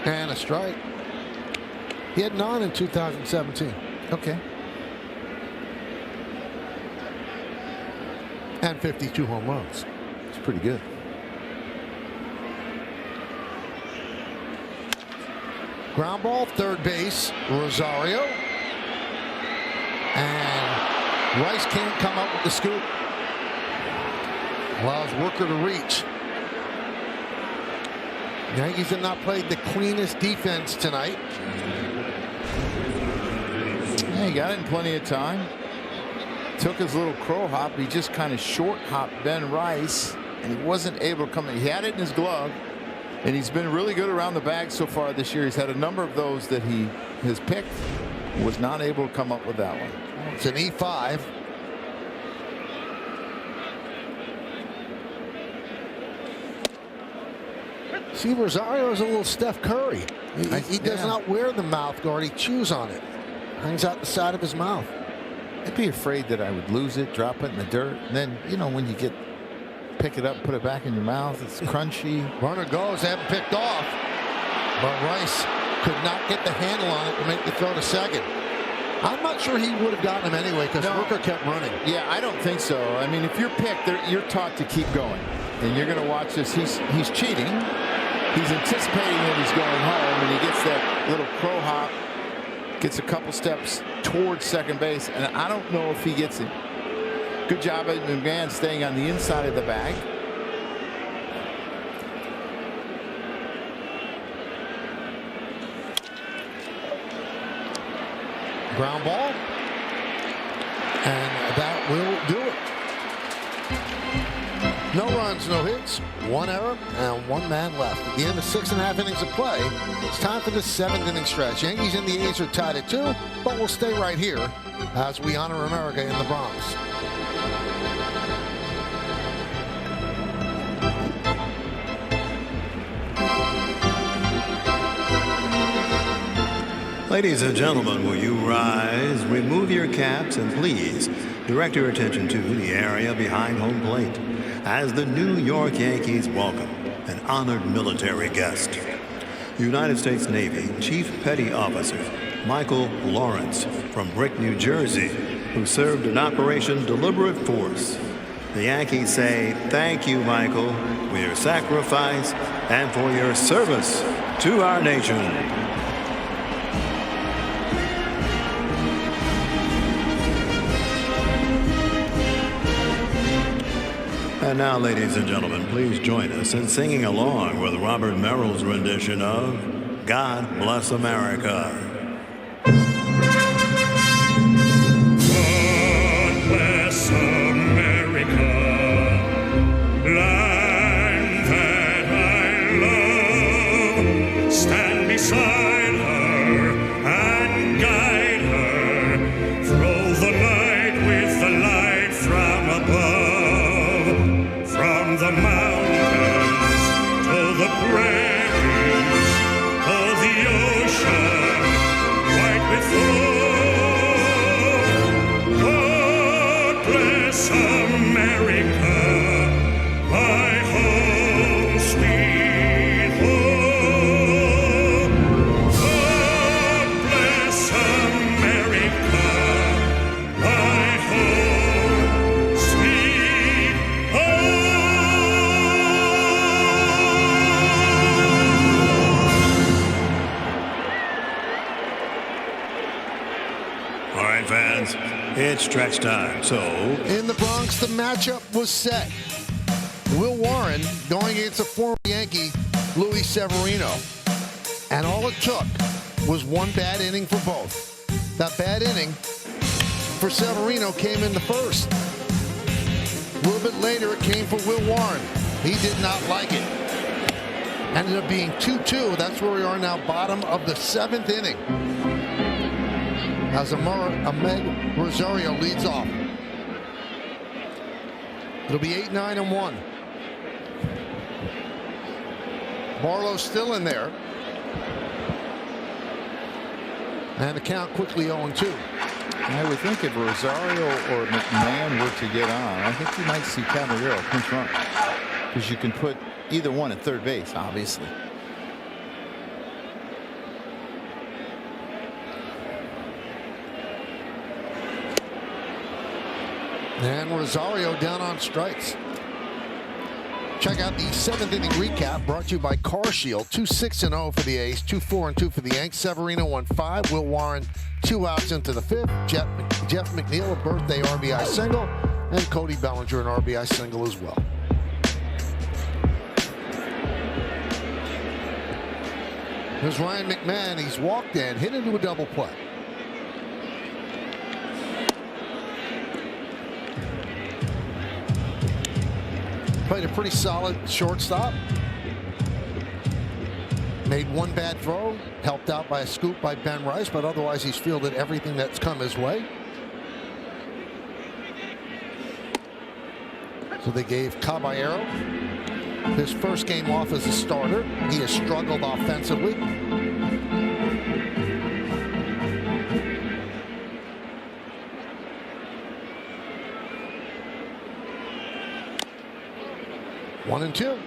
And a strike. He had 9 in 2017. Okay. And 52 home runs. It's pretty good. Ground ball, third base, Rosario. And Rice can't come up with the scoop. Allows Worker to reach. Yankees have not played the cleanest defense tonight. Yeah, he got it in plenty of time. Took his little crow hop. He just kind of short hopped Ben Rice, and he wasn't able to come in. He had it in his glove, and he's been really good around the bag so far this year. He's had a number of those that he has picked. Was not able to come up with that one. It's an E5. See, Rosario is a little Steph Curry. He does not wear the mouth guard. He chews on it. Hangs out the side of his mouth. I'd be afraid that I would lose it, drop it in the dirt. And then, you know, when you pick it up, put it back in your mouth, it's crunchy. Runner goes, they haven't picked off. But Rice could not get the handle on it to make the throw to second. I'm not sure he would have gotten him anyway because Rooker kept running. Yeah, I don't think so. I mean, if you're picked, you're taught to keep going. And you're going to watch this. He's cheating. He's anticipating that he's going home, and he gets that little crow hop, gets a couple steps towards second base, and I don't know if he gets it. Good job of McMahon staying on the inside of the bag. Ground ball. And that will do it. No runs, no hits, 1 error, and 1 man left. At the end of 6.5 innings of play, it's time for the 7th inning stretch. Yankees and the A's are tied at 2, but we'll stay right here as we honor America in the Bronx. Ladies and gentlemen, will you rise, remove your caps, and please direct your attention to the area behind home plate as the New York Yankees welcome an honored military guest. United States Navy Chief Petty Officer Michael Lawrence from Brick, New Jersey, who served in Operation Deliberate Force. The Yankees say thank you, Michael, for your sacrifice and for your service to our nation. And now, ladies and gentlemen, please join us in singing along with Robert Merrill's rendition of God Bless America. God bless America, land that I love. Stand beside her and guide her through the night with the light from above. From the mountains to the prairies to the ocean white with foam. God bless America, my home, sweet home. God bless America, my home, sweet home. All right, fans, it's stretch time. So, In the Bronx, the matchup was set. Will Warren going against a former Yankee, Luis Severino. And all it took was 1 bad inning for both. That bad inning for Severino came in the first. A little bit later, it came for Will Warren. He did not like it. Ended up being 2-2. That's where we are now, bottom of the 7th inning. As Ahmed Rosario leads off. It'll be 8-9-1. Barlow's still in there. And the count quickly 0-2. I would think if Rosario or McMahon were to get on, I think you might see Caballero pinch run. Because you can put either one at third base, obviously. And Rosario down on strikes. Check out the 7th inning recap brought to you by Car Shield. 2-6-0 for the A's, 2-4-2 for the Yanks. Severino 1-5. Will Warren 2 outs into the 5th. Jeff McNeil a birthday RBI single, and Cody Bellinger an RBI single as well. There's Ryan McMahon. He's walked in, hit into a double play. Played a pretty solid shortstop. Made 1 bad throw, helped out by a scoop by Ben Rice, but otherwise he's fielded everything that's come his way. So they gave Caballero his first game off as a starter. He has struggled offensively. One and 2.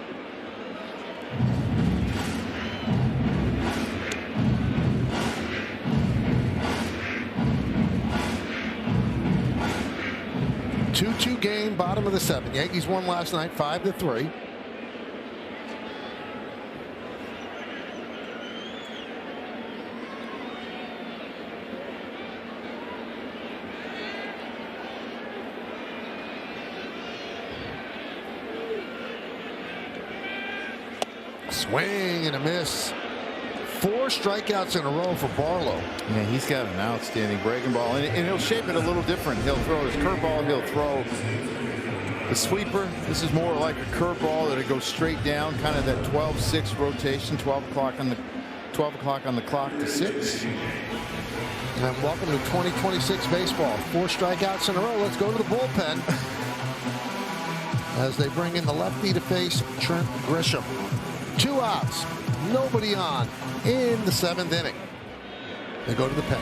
2-2 game, bottom of the 7th. Yankees won last night 5-3. Swing and a miss. 4 strikeouts in a row for Barlow. Yeah, he's got an outstanding breaking ball, and he'll shape it a little different. He'll throw his curveball, he'll throw the sweeper. This is more like a curveball that it goes straight down, kind of that 12-6 rotation, 12 o'clock on the clock to 6. And welcome to 2026 baseball. 4 strikeouts in a row. Let's go to the bullpen as they bring in the lefty to face Trent Grisham. 2 outs, nobody on in the 7th inning. They go to the pen.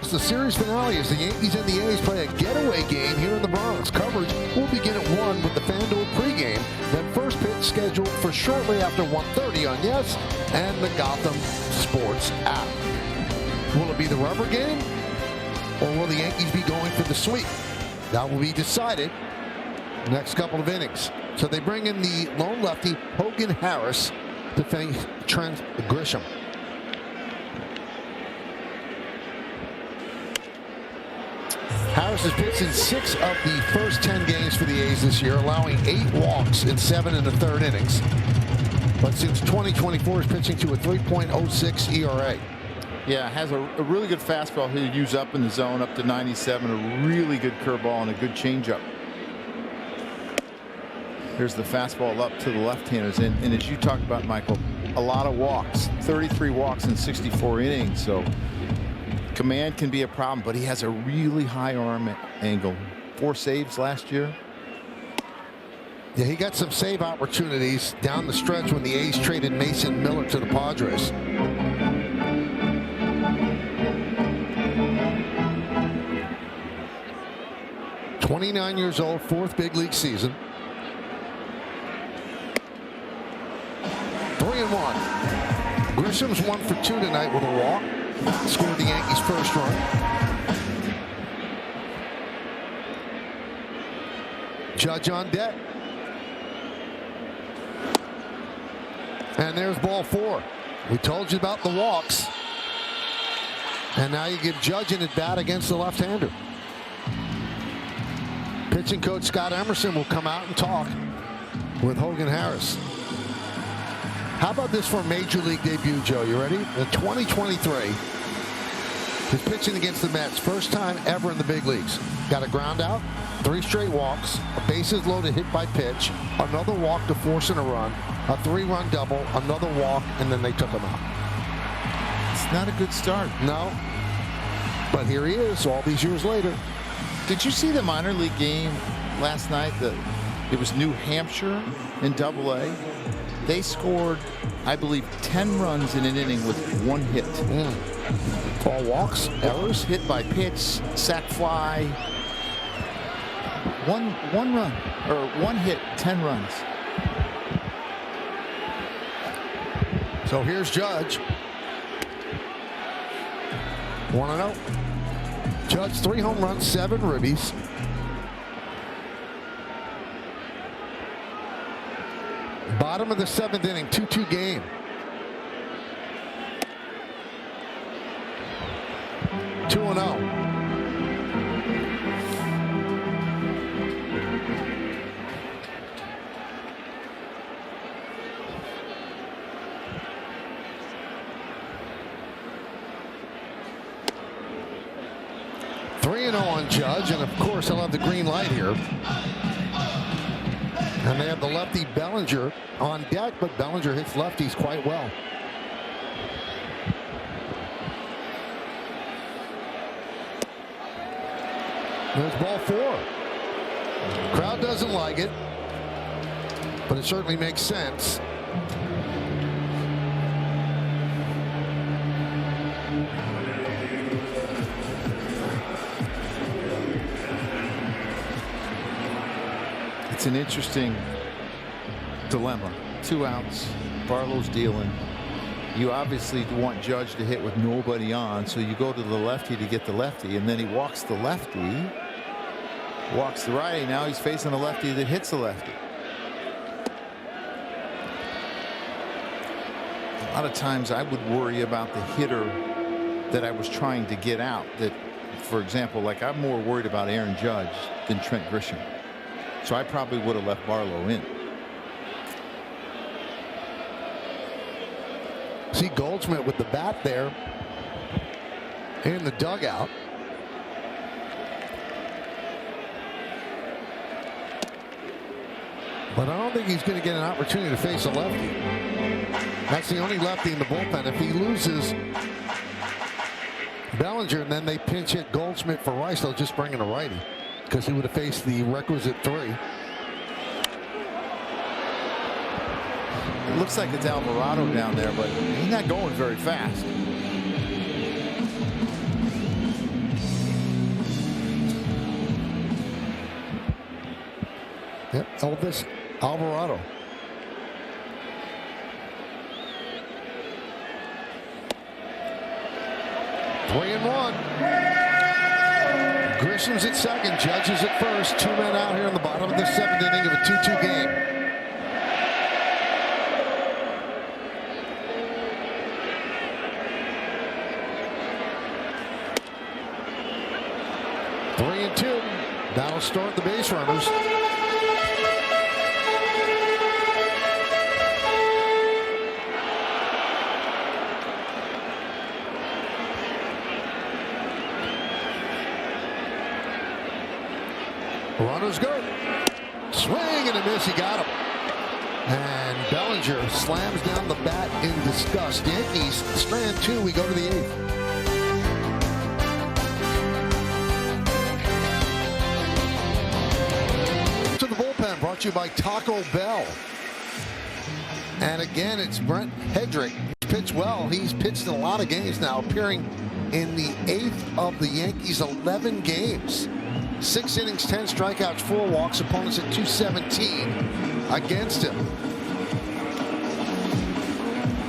It's the series finale as the Yankees and the A's play a getaway game here in the Bronx. Coverage will begin at 1 with the FanDuel pregame. Then first pitch scheduled for shortly after 1:30 on Yes and the Gotham Sports app. Will it be the rubber game, or will the Yankees be going for the sweep? That will be decided next couple of innings. So they bring in the lone lefty, Hogan Harris, to face Trent Grisham. Harris has pitched in 6 of the first 10 games for the A's this year, allowing 8 walks in 7 1/3 innings. But since 2024, he's pitching to a 3.06 ERA. Yeah, has a really good fastball he'll use up in the zone, up to 97, a really good curveball and a good changeup. Here's the fastball up to the left-handers, and as you talked about, Michael, a lot of walks, 33 walks in 64 innings, so command can be a problem, but he has a really high arm angle. 4 saves last year. Yeah, he got some save opportunities down the stretch when the A's traded Mason Miller to the Padres. "29 years old, 4th big league season. 3-1. Grisham's 1 for 2 tonight with a walk. Scored the Yankees' first run. Judge on deck. And there's ball 4. We told you about the walks. And now you give Judge an at-bat against the left-hander. Pitching coach Scott Emerson will come out and talk with Hogan Harris. How about this for a major league debut, Joe? You ready? In 2023, he's pitching against the Mets. First time ever in the big leagues. Got a ground out, 3 straight walks, a bases loaded hit by pitch, another walk to force in a run, a 3-run double, another walk, and then they took him out. It's not a good start. No. But here he is all these years later. Did you see the minor league game last night? It was New Hampshire in AA. They scored, I believe, 10 runs in an inning with 1 hit. All walks, errors, hit by pitch, sac fly. One run, or 1 hit, 10 runs. So here's Judge. 1-0. Judge 3 home runs, 7 ribbies. Bottom of the 7th inning, 2-2 game. Two 2-0. On Judge, and of course he'll have the green light here. And they have the lefty Bellinger on deck, but Bellinger hits lefties quite well. There's ball 4. Crowd doesn't like it, but it certainly makes sense. It's an interesting dilemma. 2 outs. Barlow's dealing. you obviously want Judge to hit with nobody on, so you go to the lefty to get the lefty, and then he walks the lefty, walks the righty. Now he's facing a lefty that hits the lefty. A lot of times I would worry about the hitter that I was trying to get out. That, for example, like I'm more worried about Aaron Judge than Trent Grisham. So I probably would have left Barlow in. See Goldschmidt with the bat there in the dugout. But I don't think he's going to get an opportunity to face a lefty. That's the only lefty in the bullpen. If he loses Bellinger and then they pinch hit Goldschmidt for Rice, they'll just bring in a righty because he would have faced the requisite 3. It looks like it's Alvarado down there, but he's not going very fast. Yep, Elvis Alvarado. Three and one. Grisham's at second, Judge is at first. 2 men out here in the bottom of the 7th inning of a 2-2 game. That'll start the base runners. Runners go. Swing and a miss. He got him. And Bellinger slams down the bat in disgust. Yankees strand 2. We go to the 8th. Brought to you by Taco Bell. And again, it's Brent Hedrick. He's pitched well. He's pitched in a lot of games now, appearing in the 8th of the Yankees' 11 games. 6 innings, 10 strikeouts, 4 walks. Opponents at 217 against him.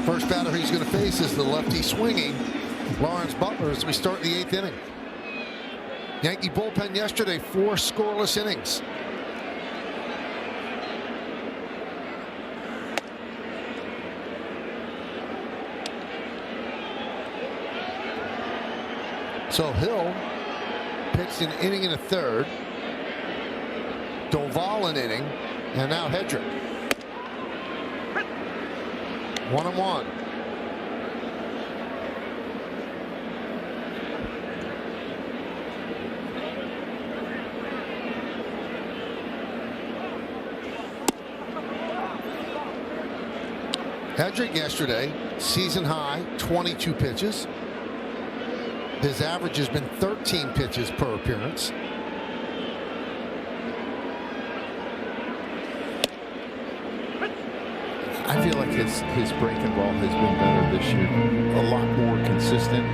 First batter he's going to face is the lefty swinging Lawrence Butler as we start the 8th inning. Yankee bullpen yesterday, 4 scoreless innings. So Hill pitched an inning and a third. Doval an inning. And now Hedrick. 1-1. Hedrick yesterday, season high, 22 pitches. His average has been 13 pitches per appearance. I feel like his breaking ball has been better this year. A lot more consistent.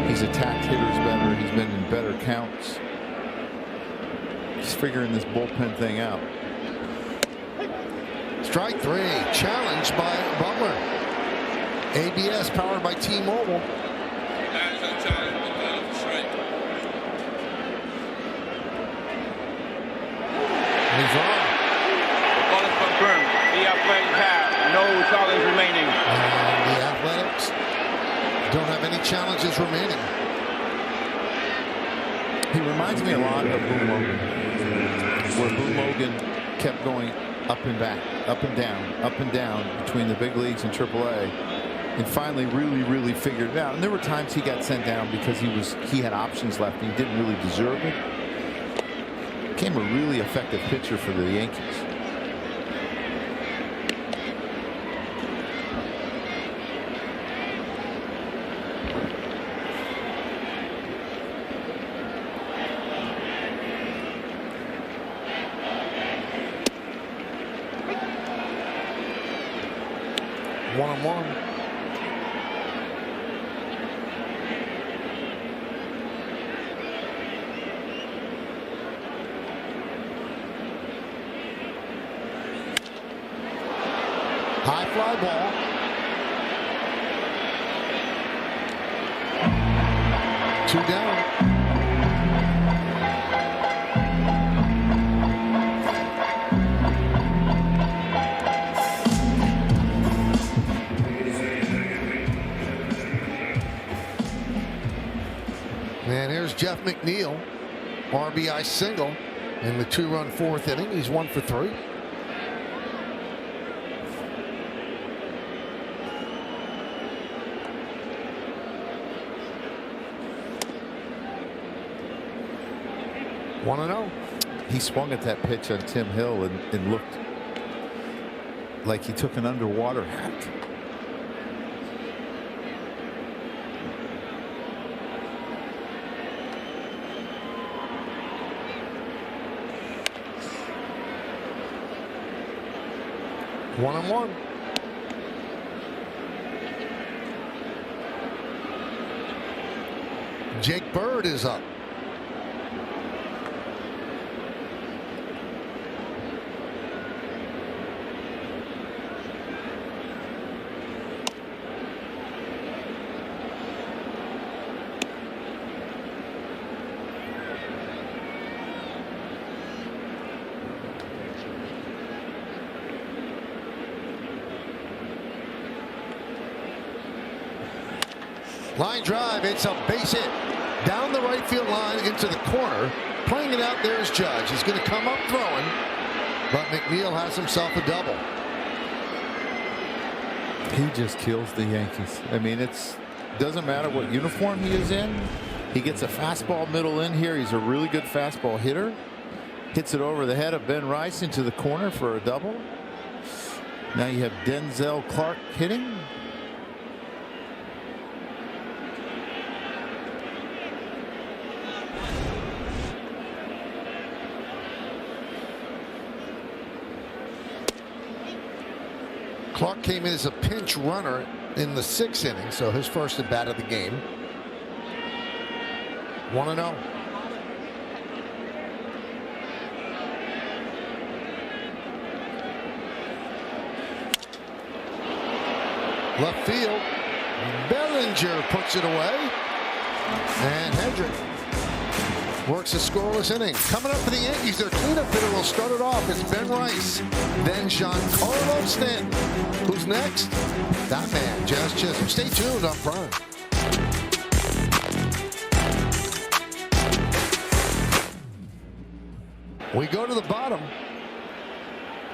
He's attacked hitters better. He's been in better counts. He's figuring this bullpen thing out. Strike 3. Challenged by Butler. ABS powered by T-Mobile. He's wrong. The ball is confirmed. The Athletics have no challenge remaining. And the Athletics don't have any challenges remaining. He reminds me a lot of Boone Logan, where Boone Logan kept going up and back, up and down between the big leagues and AAA, and finally really figured it out. And there were times he got sent down because he had options left and he didn't really deserve it. Became a really effective pitcher for the Yankees. One-on-one. High fly ball. 2 down. And here's Jeff McNeil, RBI single in the 2-run 4th inning. He's 1 for 3. One and 0. He swung at that pitch on Tim Hill and looked like he took an underwater hat. One and 1. Jake Bird is up. Line drive, it's a base hit. Down the right field line into the corner. Playing it out, there's Judge. He's going to come up throwing, but McNeil has himself a double. He just kills the Yankees. I mean, it doesn't matter what uniform he is in. He gets a fastball middle in here. He's a really good fastball hitter. Hits it over the head of Ben Rice into the corner for a double. Now you have Denzel Clark hitting. Clark came in as a pinch runner in the 6th inning, so his first at bat of the game. 1-0. Left field. Bellinger puts it away. And Hendrick works a scoreless inning. Coming up for the Yankees, their cleanup hitter will start it off. It's Ben Rice. Then Giancarlo Stanton. Who's next? That man, Jazz Chisholm. Stay tuned on Prime. We go to the bottom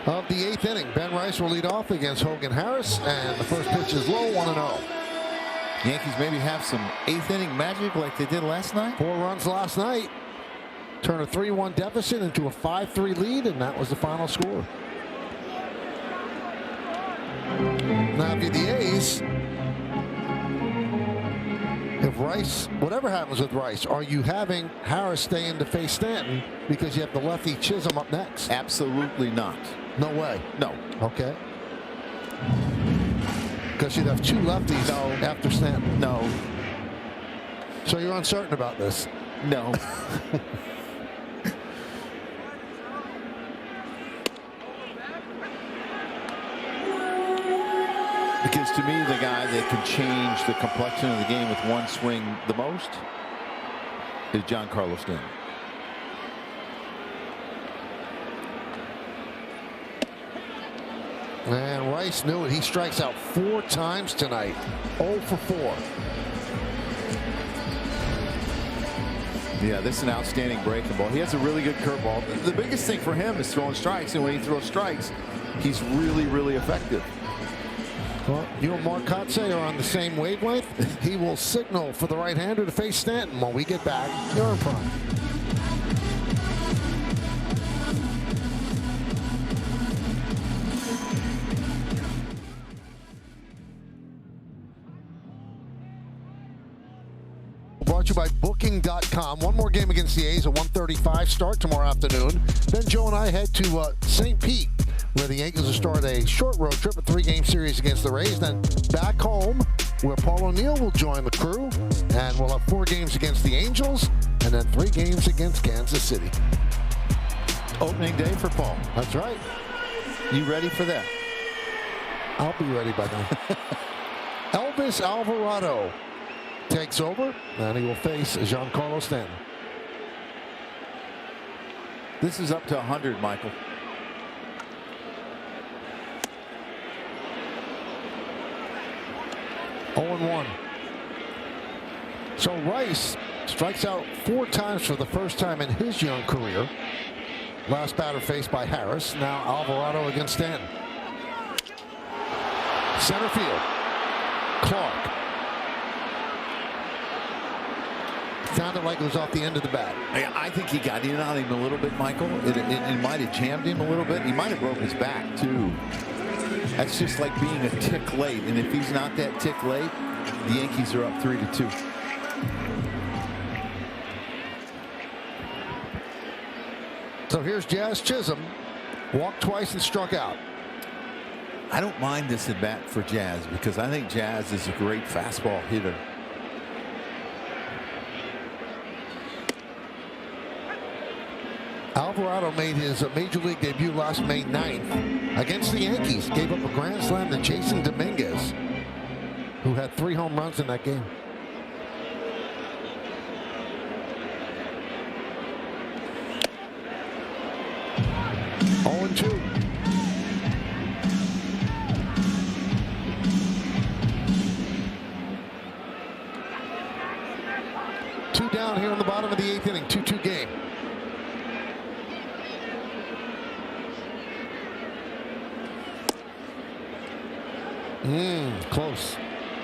of the 8th inning. Ben Rice will lead off against Hogan Harris, and the first pitch is low, 1-0. Yankees maybe have some 8th inning magic like they did last night. 4 runs last night. Turn a 3-1 deficit into a 5-3 lead, and that was the final score. Now, if you're the A's, if Rice, whatever happens with Rice, are you having Harris stay in to face Stanton because you have the lefty Chisholm up next? Absolutely not. No way. No. Okay. Because you'd have 2 lefties after Stanton. No. So you're uncertain about this? No. Because to me, the guy that can change the complexion of the game with one swing the most is Giancarlo Stanton. And Rice knew it. He strikes out 4 times tonight. 0 for 4. Yeah, this is an outstanding breaking ball. He has a really good curveball. The biggest thing for him is throwing strikes, and when he throws strikes, he's really, really effective. Well, you and Mark Kotze are on the same wavelength. He will signal for the right-hander to face Stanton when we get back. You're in Prime. Brought to you by Booking.com. One more game against the A's, a 1:35 start tomorrow afternoon. Then Joe and I head to St. Pete, where the Yankees will start a short road trip, a 3-game series against the Rays. Then back home, where Paul O'Neill will join the crew. And we'll have 4 games against the Angels, and then 3 games against Kansas City. Opening day for Paul. That's right. You ready for that? I'll be ready by then. Elvis Alvarado takes over, and he will face Giancarlo Stanton. This is up to 100, Michael. Oh and 1. So Rice strikes out 4 times for the first time in his young career. Last batter faced by Harris. Now Alvarado against Stanton. Center field. Clark. Sounded like it was off the end of the bat. I think he got in on him a little bit, Michael. It might have jammed him a little bit. He might have broke his back, too. That's just like being a tick late. And if he's not that tick late, the Yankees are up 3-2. So here's Jazz Chisholm. Walked twice and struck out. I don't mind this at bat for Jazz because I think Jazz is a great fastball hitter. Alvarado made his major league debut last May 9th against the Yankees. Gave up a grand slam to Jason Dominguez, who had 3 home runs in that game. Oh and 2. Two down here in the bottom of the 8th inning. 2-2 game. Close.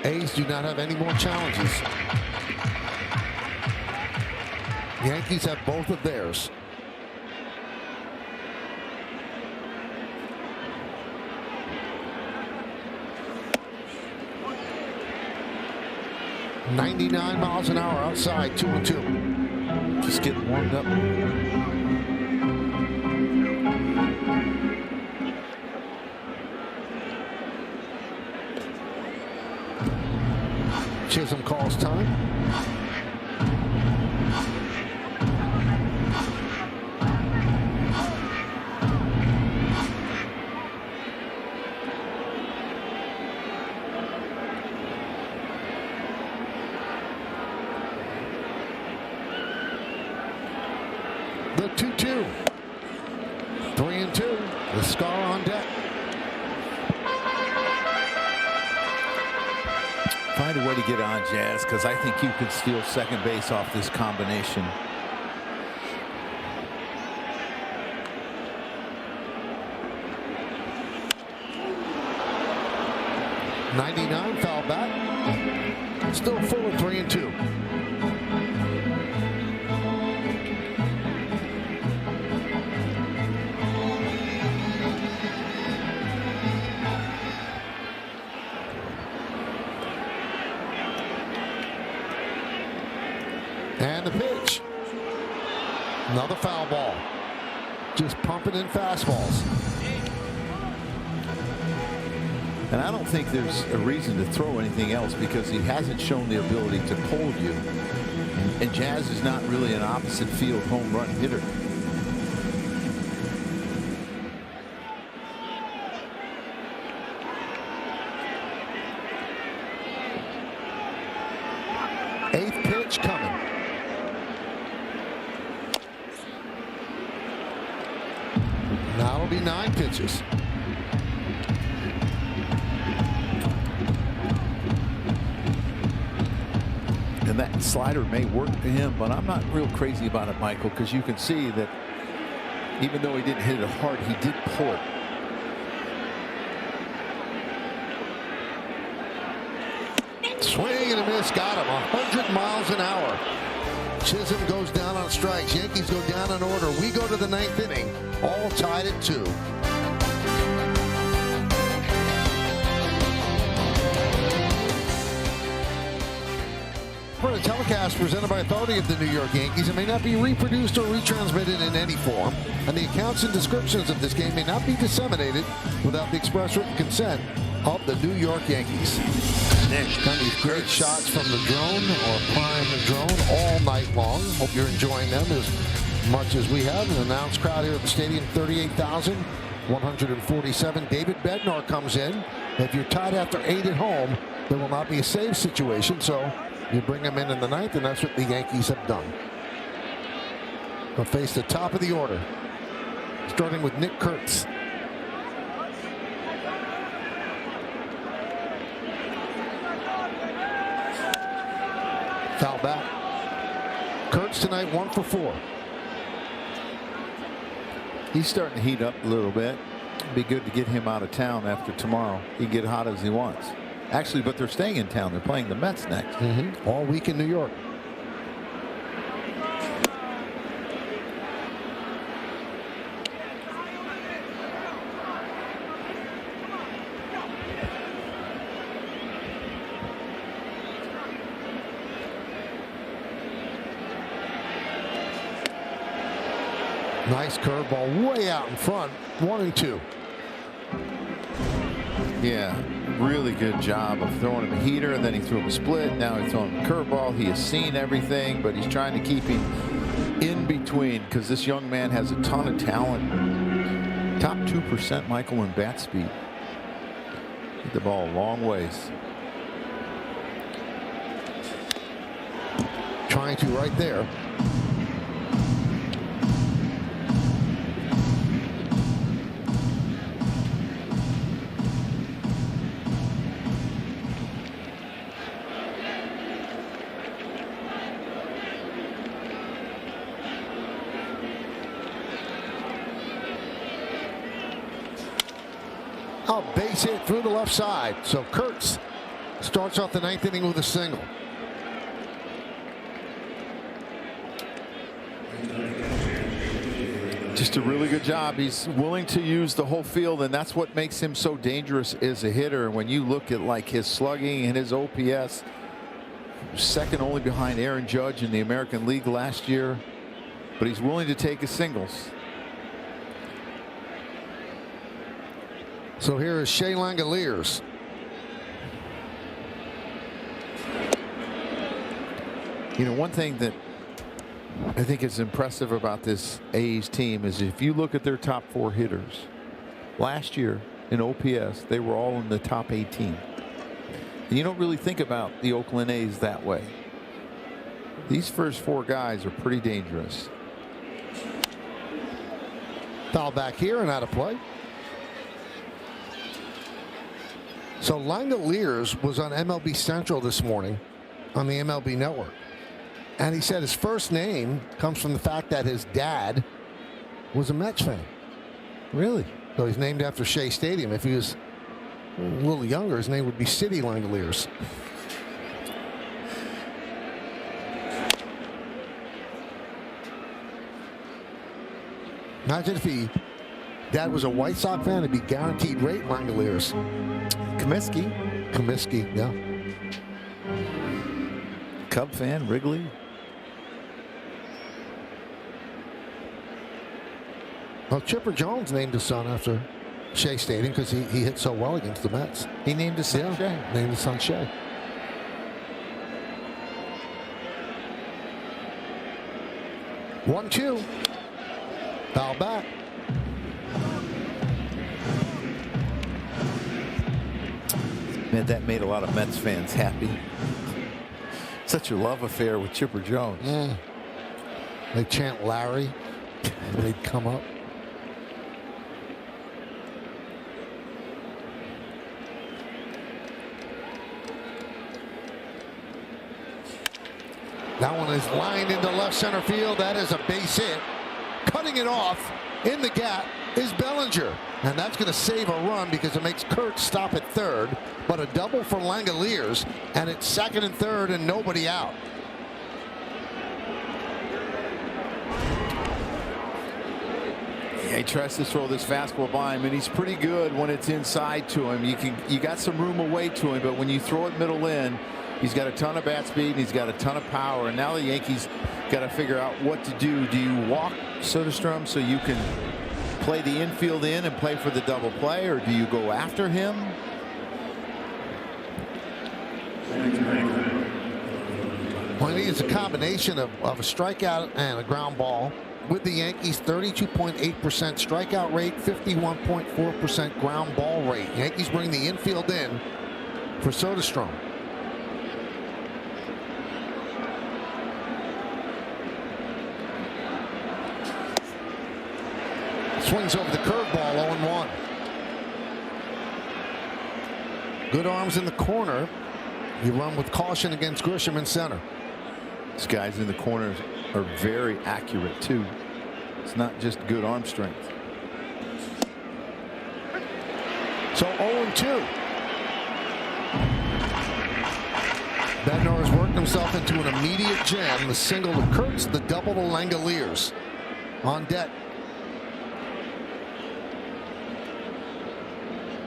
A's do not have any more challenges. Yankees have both of theirs. .99 miles an hour outside. 2-2. Just getting warmed up. Chisholm calls time. The 2-2. 3-2. The Scar on deck. Find a way to get on, Jazz, because I think you could steal second base off this combination. .99 foul back. Still full at 3-2. And the pitch. Another foul ball. Just pumping in fastballs. And I don't think there's a reason to throw anything else because he hasn't shown the ability to hold you. And Jazz is not really an opposite field home run hitter. Eighth pitch coming. Now it'll be 9 pitches. And that slider may work to him, but I'm not real crazy about it, Michael, because you can see that even though he didn't hit it hard, he did pull it. Swing and a miss. Got him. 100 miles an hour. Chisholm goes down on strikes. Yankees go down in order. We go to the 9th inning. All tied at 2. For the telecast presented by authority of the New York Yankees, it may not be reproduced or retransmitted in any form, and the accounts and descriptions of this game may not be disseminated without the express written consent of the New York Yankees. Next, got these great shots from the drone or prime drone all night long. Hope you're enjoying them as much as we have. An announced crowd here at the stadium, 38,147. David Bednar comes in. If you're tied after 8 at home, there will not be a save situation, so You bring him in the ninth, and that's what the Yankees have done. They'll face the top of the order, starting with Nick Kurtz. Foul back. Kurtz tonight 1 for 4. He's starting to heat up a little bit. It'd be good to get him out of town after tomorrow. He can get hot as he wants. Actually, but they're staying in town. They're playing the Mets next. All week in New York. Nice curveball way out in front. 1-2. Yeah, really good job of throwing him a heater, and then he threw him a split. Now he's throwing him a curveball. He has seen everything, but he's trying to keep him in between because this young man has a ton of talent. Top 2%, Michael, in bat speed. Hit the ball a long ways. Trying to right there. Oh, base hit through the left side. So Kurtz starts off the ninth inning with a single. Just a really good job. He's willing to use the whole field, and that's what makes him so dangerous as a hitter. When you look at like his slugging and his OPS, second only behind Aaron Judge in the American League last year, but he's willing to take his singles. So here is Shea Langoliers. You know, one thing that I think is impressive about this A's team is if you look at their top 4 hitters last year in OPS, they were all in the top 18. And you don't really think about the Oakland A's that way. These first 4 guys are pretty dangerous. Foul back here and out of play. So Langoliers was on MLB Central this morning on the MLB Network. And he said his first name comes from the fact that his dad was a Mets fan. Really? So he's named after Shea Stadium. If he was a little younger, his name would be City Langoliers. Imagine if dad was a White Sox fan, it'd be guaranteed rate Langoliers. Comiskey, yeah. Cub fan, Wrigley. Well, Chipper Jones named his son after Shea Stadium because he hit so well against the Mets. He named his son Shea. Named his son Shea. One, two. Foul back. Man, that made a lot of Mets fans happy. Such a love affair with Chipper Jones. They chant Larry and they'd come up. That one is lined into left center field. That is a base hit. Cutting it off in the gap is Bellinger. And that's going to save a run because it makes Kurtz stop at third. But a double for Langoliers. And it's second and third and nobody out. Yeah, he tries to throw this fastball by him, and he's pretty good when it's inside to him. You got some room away to him, but when you throw it middle in, he's got a ton of bat speed and he's got a ton of power. And now the Yankees got to figure out what to do. Do you walk Soderstrom so you can play the infield in and play for the double play, or do you go after him? Well, I think it's a combination of a strikeout and a ground ball. With the Yankees, 32.8% strikeout rate, 51.4% ground ball rate. Yankees bring the infield in for Soderstrom. Swings over the curveball, 0-1. Good arms in the corner. You run with caution against Grisham in center. These guys in the corners are very accurate, too. It's not just good arm strength. So 0-2. Bednar has worked himself into an immediate jam. The single to Kurtz, the double to Langoliers. On deck,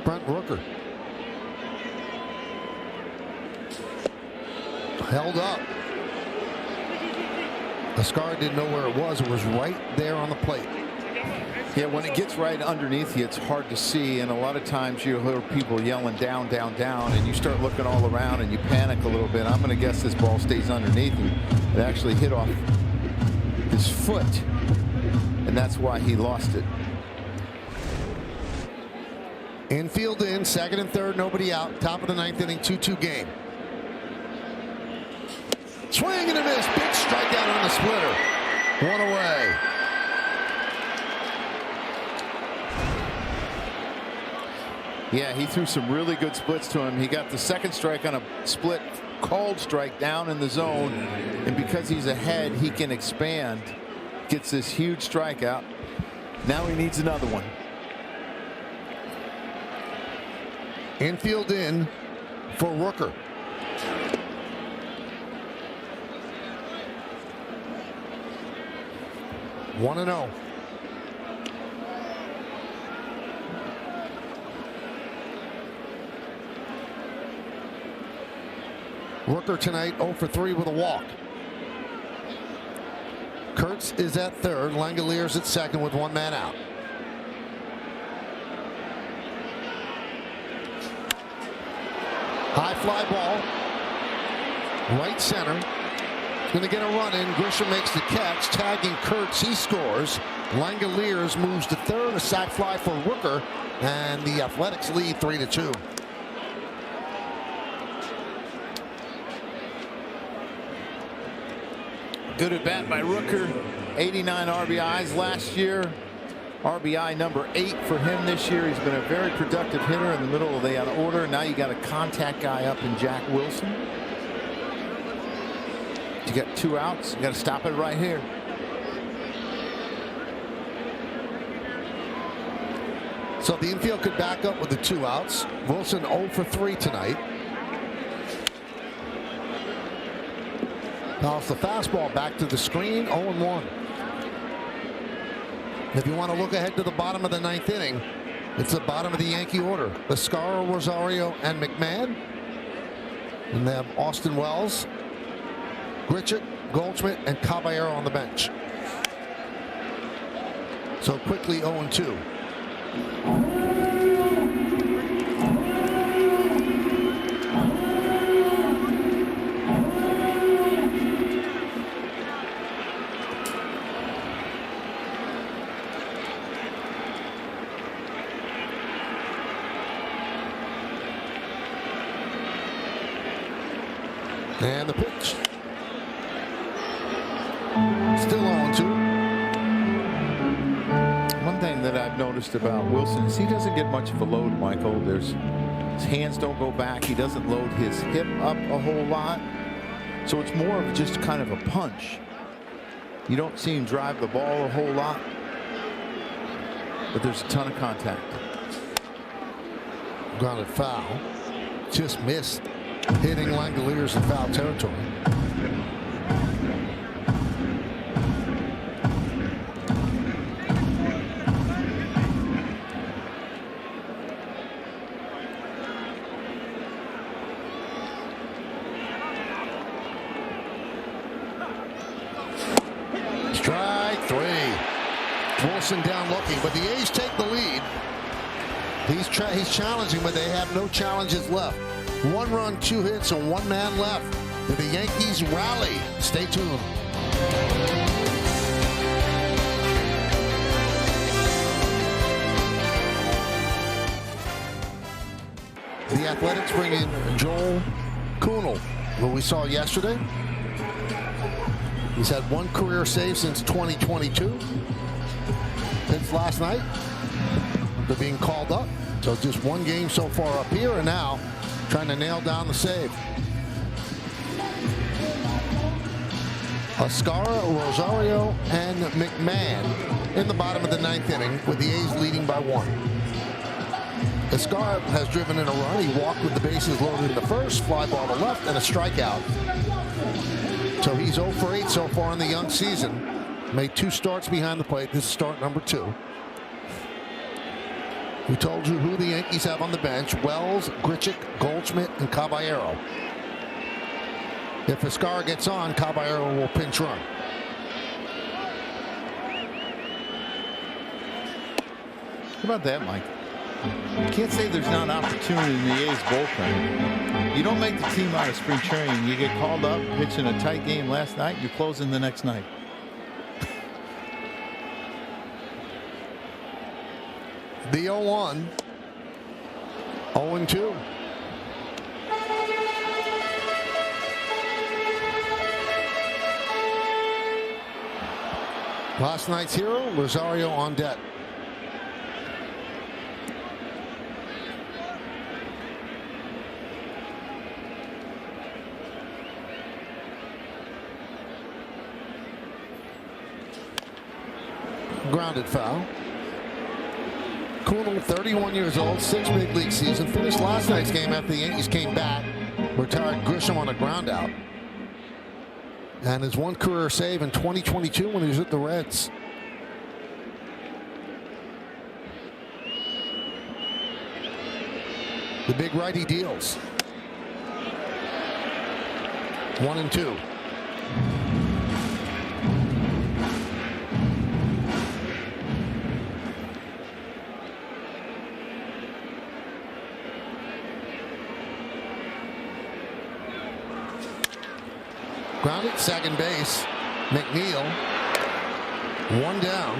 Brent Rooker. Held up. Ascar didn't know where it was. It was right there on the plate. Yeah, when it gets right underneath you, it's hard to see, and a lot of times you'll hear people yelling down, down, down, and you start looking all around and you panic a little bit. I'm going to guess this ball stays underneath him. It actually hit off his foot, and that's why he lost it. Infield in, second and third, nobody out. Top of the ninth inning, 2-2 game. Swing and a miss. Big strikeout on the splitter. One away. Yeah, he threw some really good splits to him. He got the second strike on a split called strike down in the zone, and because he's ahead, he can expand. Gets this huge strikeout. Now he needs another one. Infield in for Rooker. One and 0. Rooker tonight 0 for 3 with a walk. Kurtz is at third. Langoliers at second with one man out. High fly ball. Right center. Going to get a run in. Grisham makes the catch. Tagging Kurtz. He scores. Langoliers moves to third. A sac fly for Rooker. And the Athletics lead 3-2. Good at bat by Rooker. 89 RBIs last year. RBI number 8 for him this year. He's been a very productive hitter in the middle of the order. Now you got a contact guy up in Jack Wilson. You got 2 outs. You got to stop it right here. So the infield could back up with the 2 outs. Wilson 0 for 3 tonight. Now it's the fastball back to the screen. 0-1. If you want to look ahead to the bottom of the ninth inning, it's the bottom of the Yankee order. Ascar, Rosario, and McMahon. And they have Austin Wells, Grichuk, Goldschmidt, and Caballero on the bench. So quickly 0-2. And the pitch. Still 0-2. One thing that I've noticed about Wilson is he doesn't get much of a load, Michael. His hands don't go back. He doesn't load his hip up a whole lot. So it's more of just kind of a punch. You don't see him drive the ball a whole lot, but there's a ton of contact. Grounded foul. Just missed. Hitting Langoliers in foul territory. Strike 3. Wilson down looking, but the A's take the lead. He's challenging, but they have no challenges left. 1 run, 2 hits, and 1 man left. Did the Yankees rally? Stay tuned. The Athletics bring in Joel Kuhnel, who we saw yesterday. He's had 1 career save since 2022. pitched last night. They're being called up. So just one game so far up here, and now trying to nail down the save. Escara, Rosario, and McMahon in the bottom of the 9th inning, with the A's leading by 1. Escara has driven in a run. He walked with the bases loaded in the first, fly ball to left, and a strikeout. So he's 0 for 8 so far in the young season. Made 2 starts behind the plate. This is start number 2. We told you who the Yankees have on the bench: Wells, Grichuk, Goldschmidt, and Caballero. If Escara gets on, Caballero will pinch run. How about that, Mike? You can't say there's not opportunity in the A's bullpen. You don't make the team out of spring training. You get called up, pitching a tight game last night, you close in the next night. The 0-1. 0-2. Last night's hero, Rosario, on deck. Grounded foul. Kuhnel, 31 years old, 6 big league season, finished last night's game after the Yankees came back, retired Grisham on a ground out. And his 1 career save in 2022 when he was at the Reds. The big righty deals. 1-2. Grounded, second base. McNeil, 1 down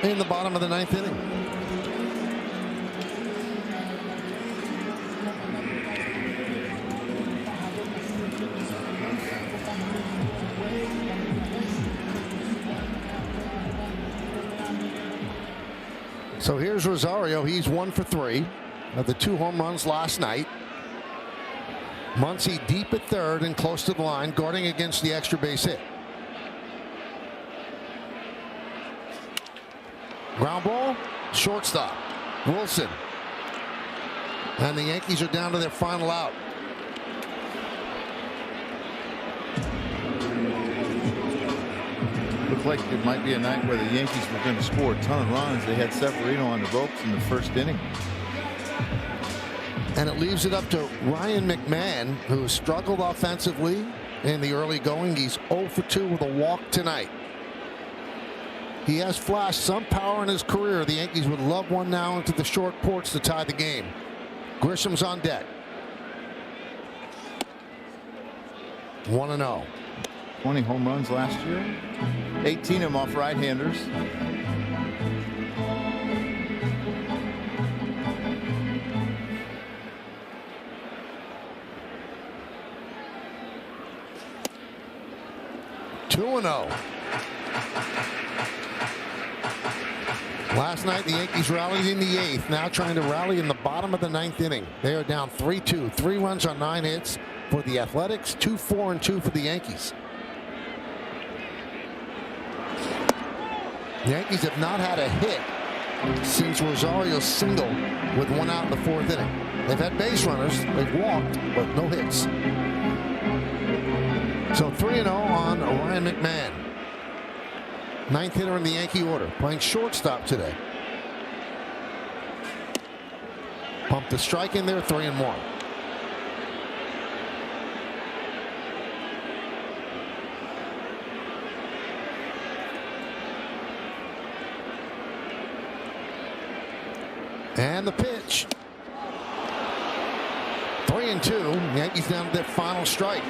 in the bottom of the 9th inning. So here's Rosario. He's 1 for 3 of the 2 home runs last night. Muncy deep at third and close to the line, guarding against the extra base hit. Ground ball, shortstop, Wilson. And the Yankees are down to their final out. Looked like it might be a night where the Yankees were going to score a ton of runs. They had Severino on the ropes in the first inning. And it leaves it up to Ryan McMahon, who struggled offensively in the early going. He's 0 for 2 with a walk tonight. He has flashed some power in his career. The Yankees would love one now into the short porch to tie the game. Grisham's on deck. 1-0. 20 home runs last year. 18 of them off right-handers. Last night the Yankees rallied in the 8th, now trying to rally in the bottom of the 9th inning. They are down 3-2, 3 runs on 9 hits for the Athletics, 2-4-2 for the Yankees. The Yankees have not had a hit since Rosario's single with 1 out in the 4th inning. They've had base runners, they've walked, but no hits. So 3-0 on Ryan McMahon. 9th hitter in the Yankee order, playing shortstop today. Pumped the strike in there, 3-1. And the pitch. 3-2. Yankees down to that final strike.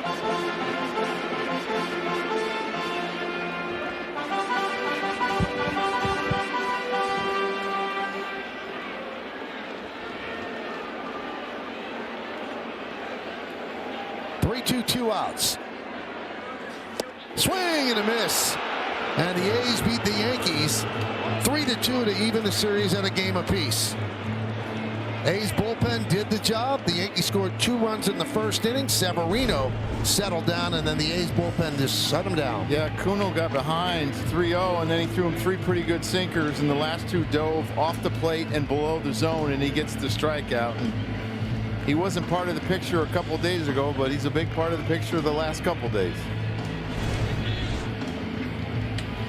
Two outs. Swing and a miss. And the A's beat the Yankees 3-2 to even the series at a game apiece. A's bullpen did the job. The Yankees scored 2 runs in the first inning. Severino settled down, and then the A's bullpen just shut him down. Yeah, Kuno got behind 3-0, and then he threw him 3 pretty good sinkers, and the last 2 dove off the plate and below the zone, and he gets the strikeout. And he wasn't part of the picture a couple of days ago, but he's a big part of the picture the last couple of days.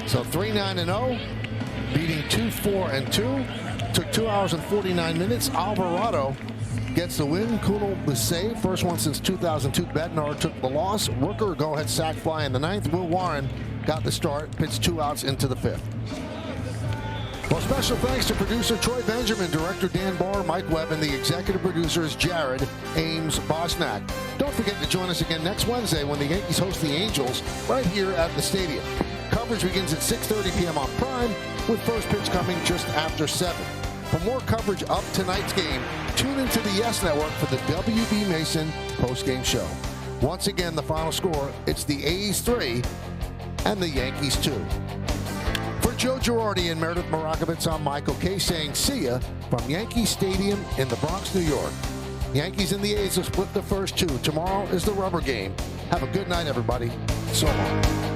So 3-9-0, beating 2-4-2. Took 2 hours and 49 minutes. Alvarado gets the win. Kuno was saved. First one since 2002. Bednar took the loss. Rooker go-ahead sac fly in the 9th. Will Warren got the start. Pitched 2 outs into the 5th. Well, special thanks to producer Troy Benjamin, director Dan Barr, Mike Webb, and the executive producers Jared Ames Bosnack. Don't forget to join us again next Wednesday when the Yankees host the Angels right here at the stadium. Coverage begins at 6:30 p.m. on Prime, with first pitch coming just after 7. For more coverage of tonight's game, tune into the Yes Network for the W.B. Mason postgame show. Once again, the final score, it's the A's 3 and the Yankees 2. For Joe Girardi and Meredith Marakovitz, I'm Michael Kay saying see ya from Yankee Stadium in the Bronx, New York. Yankees and the A's will split the first 2. Tomorrow is the rubber game. Have a good night, everybody. So long.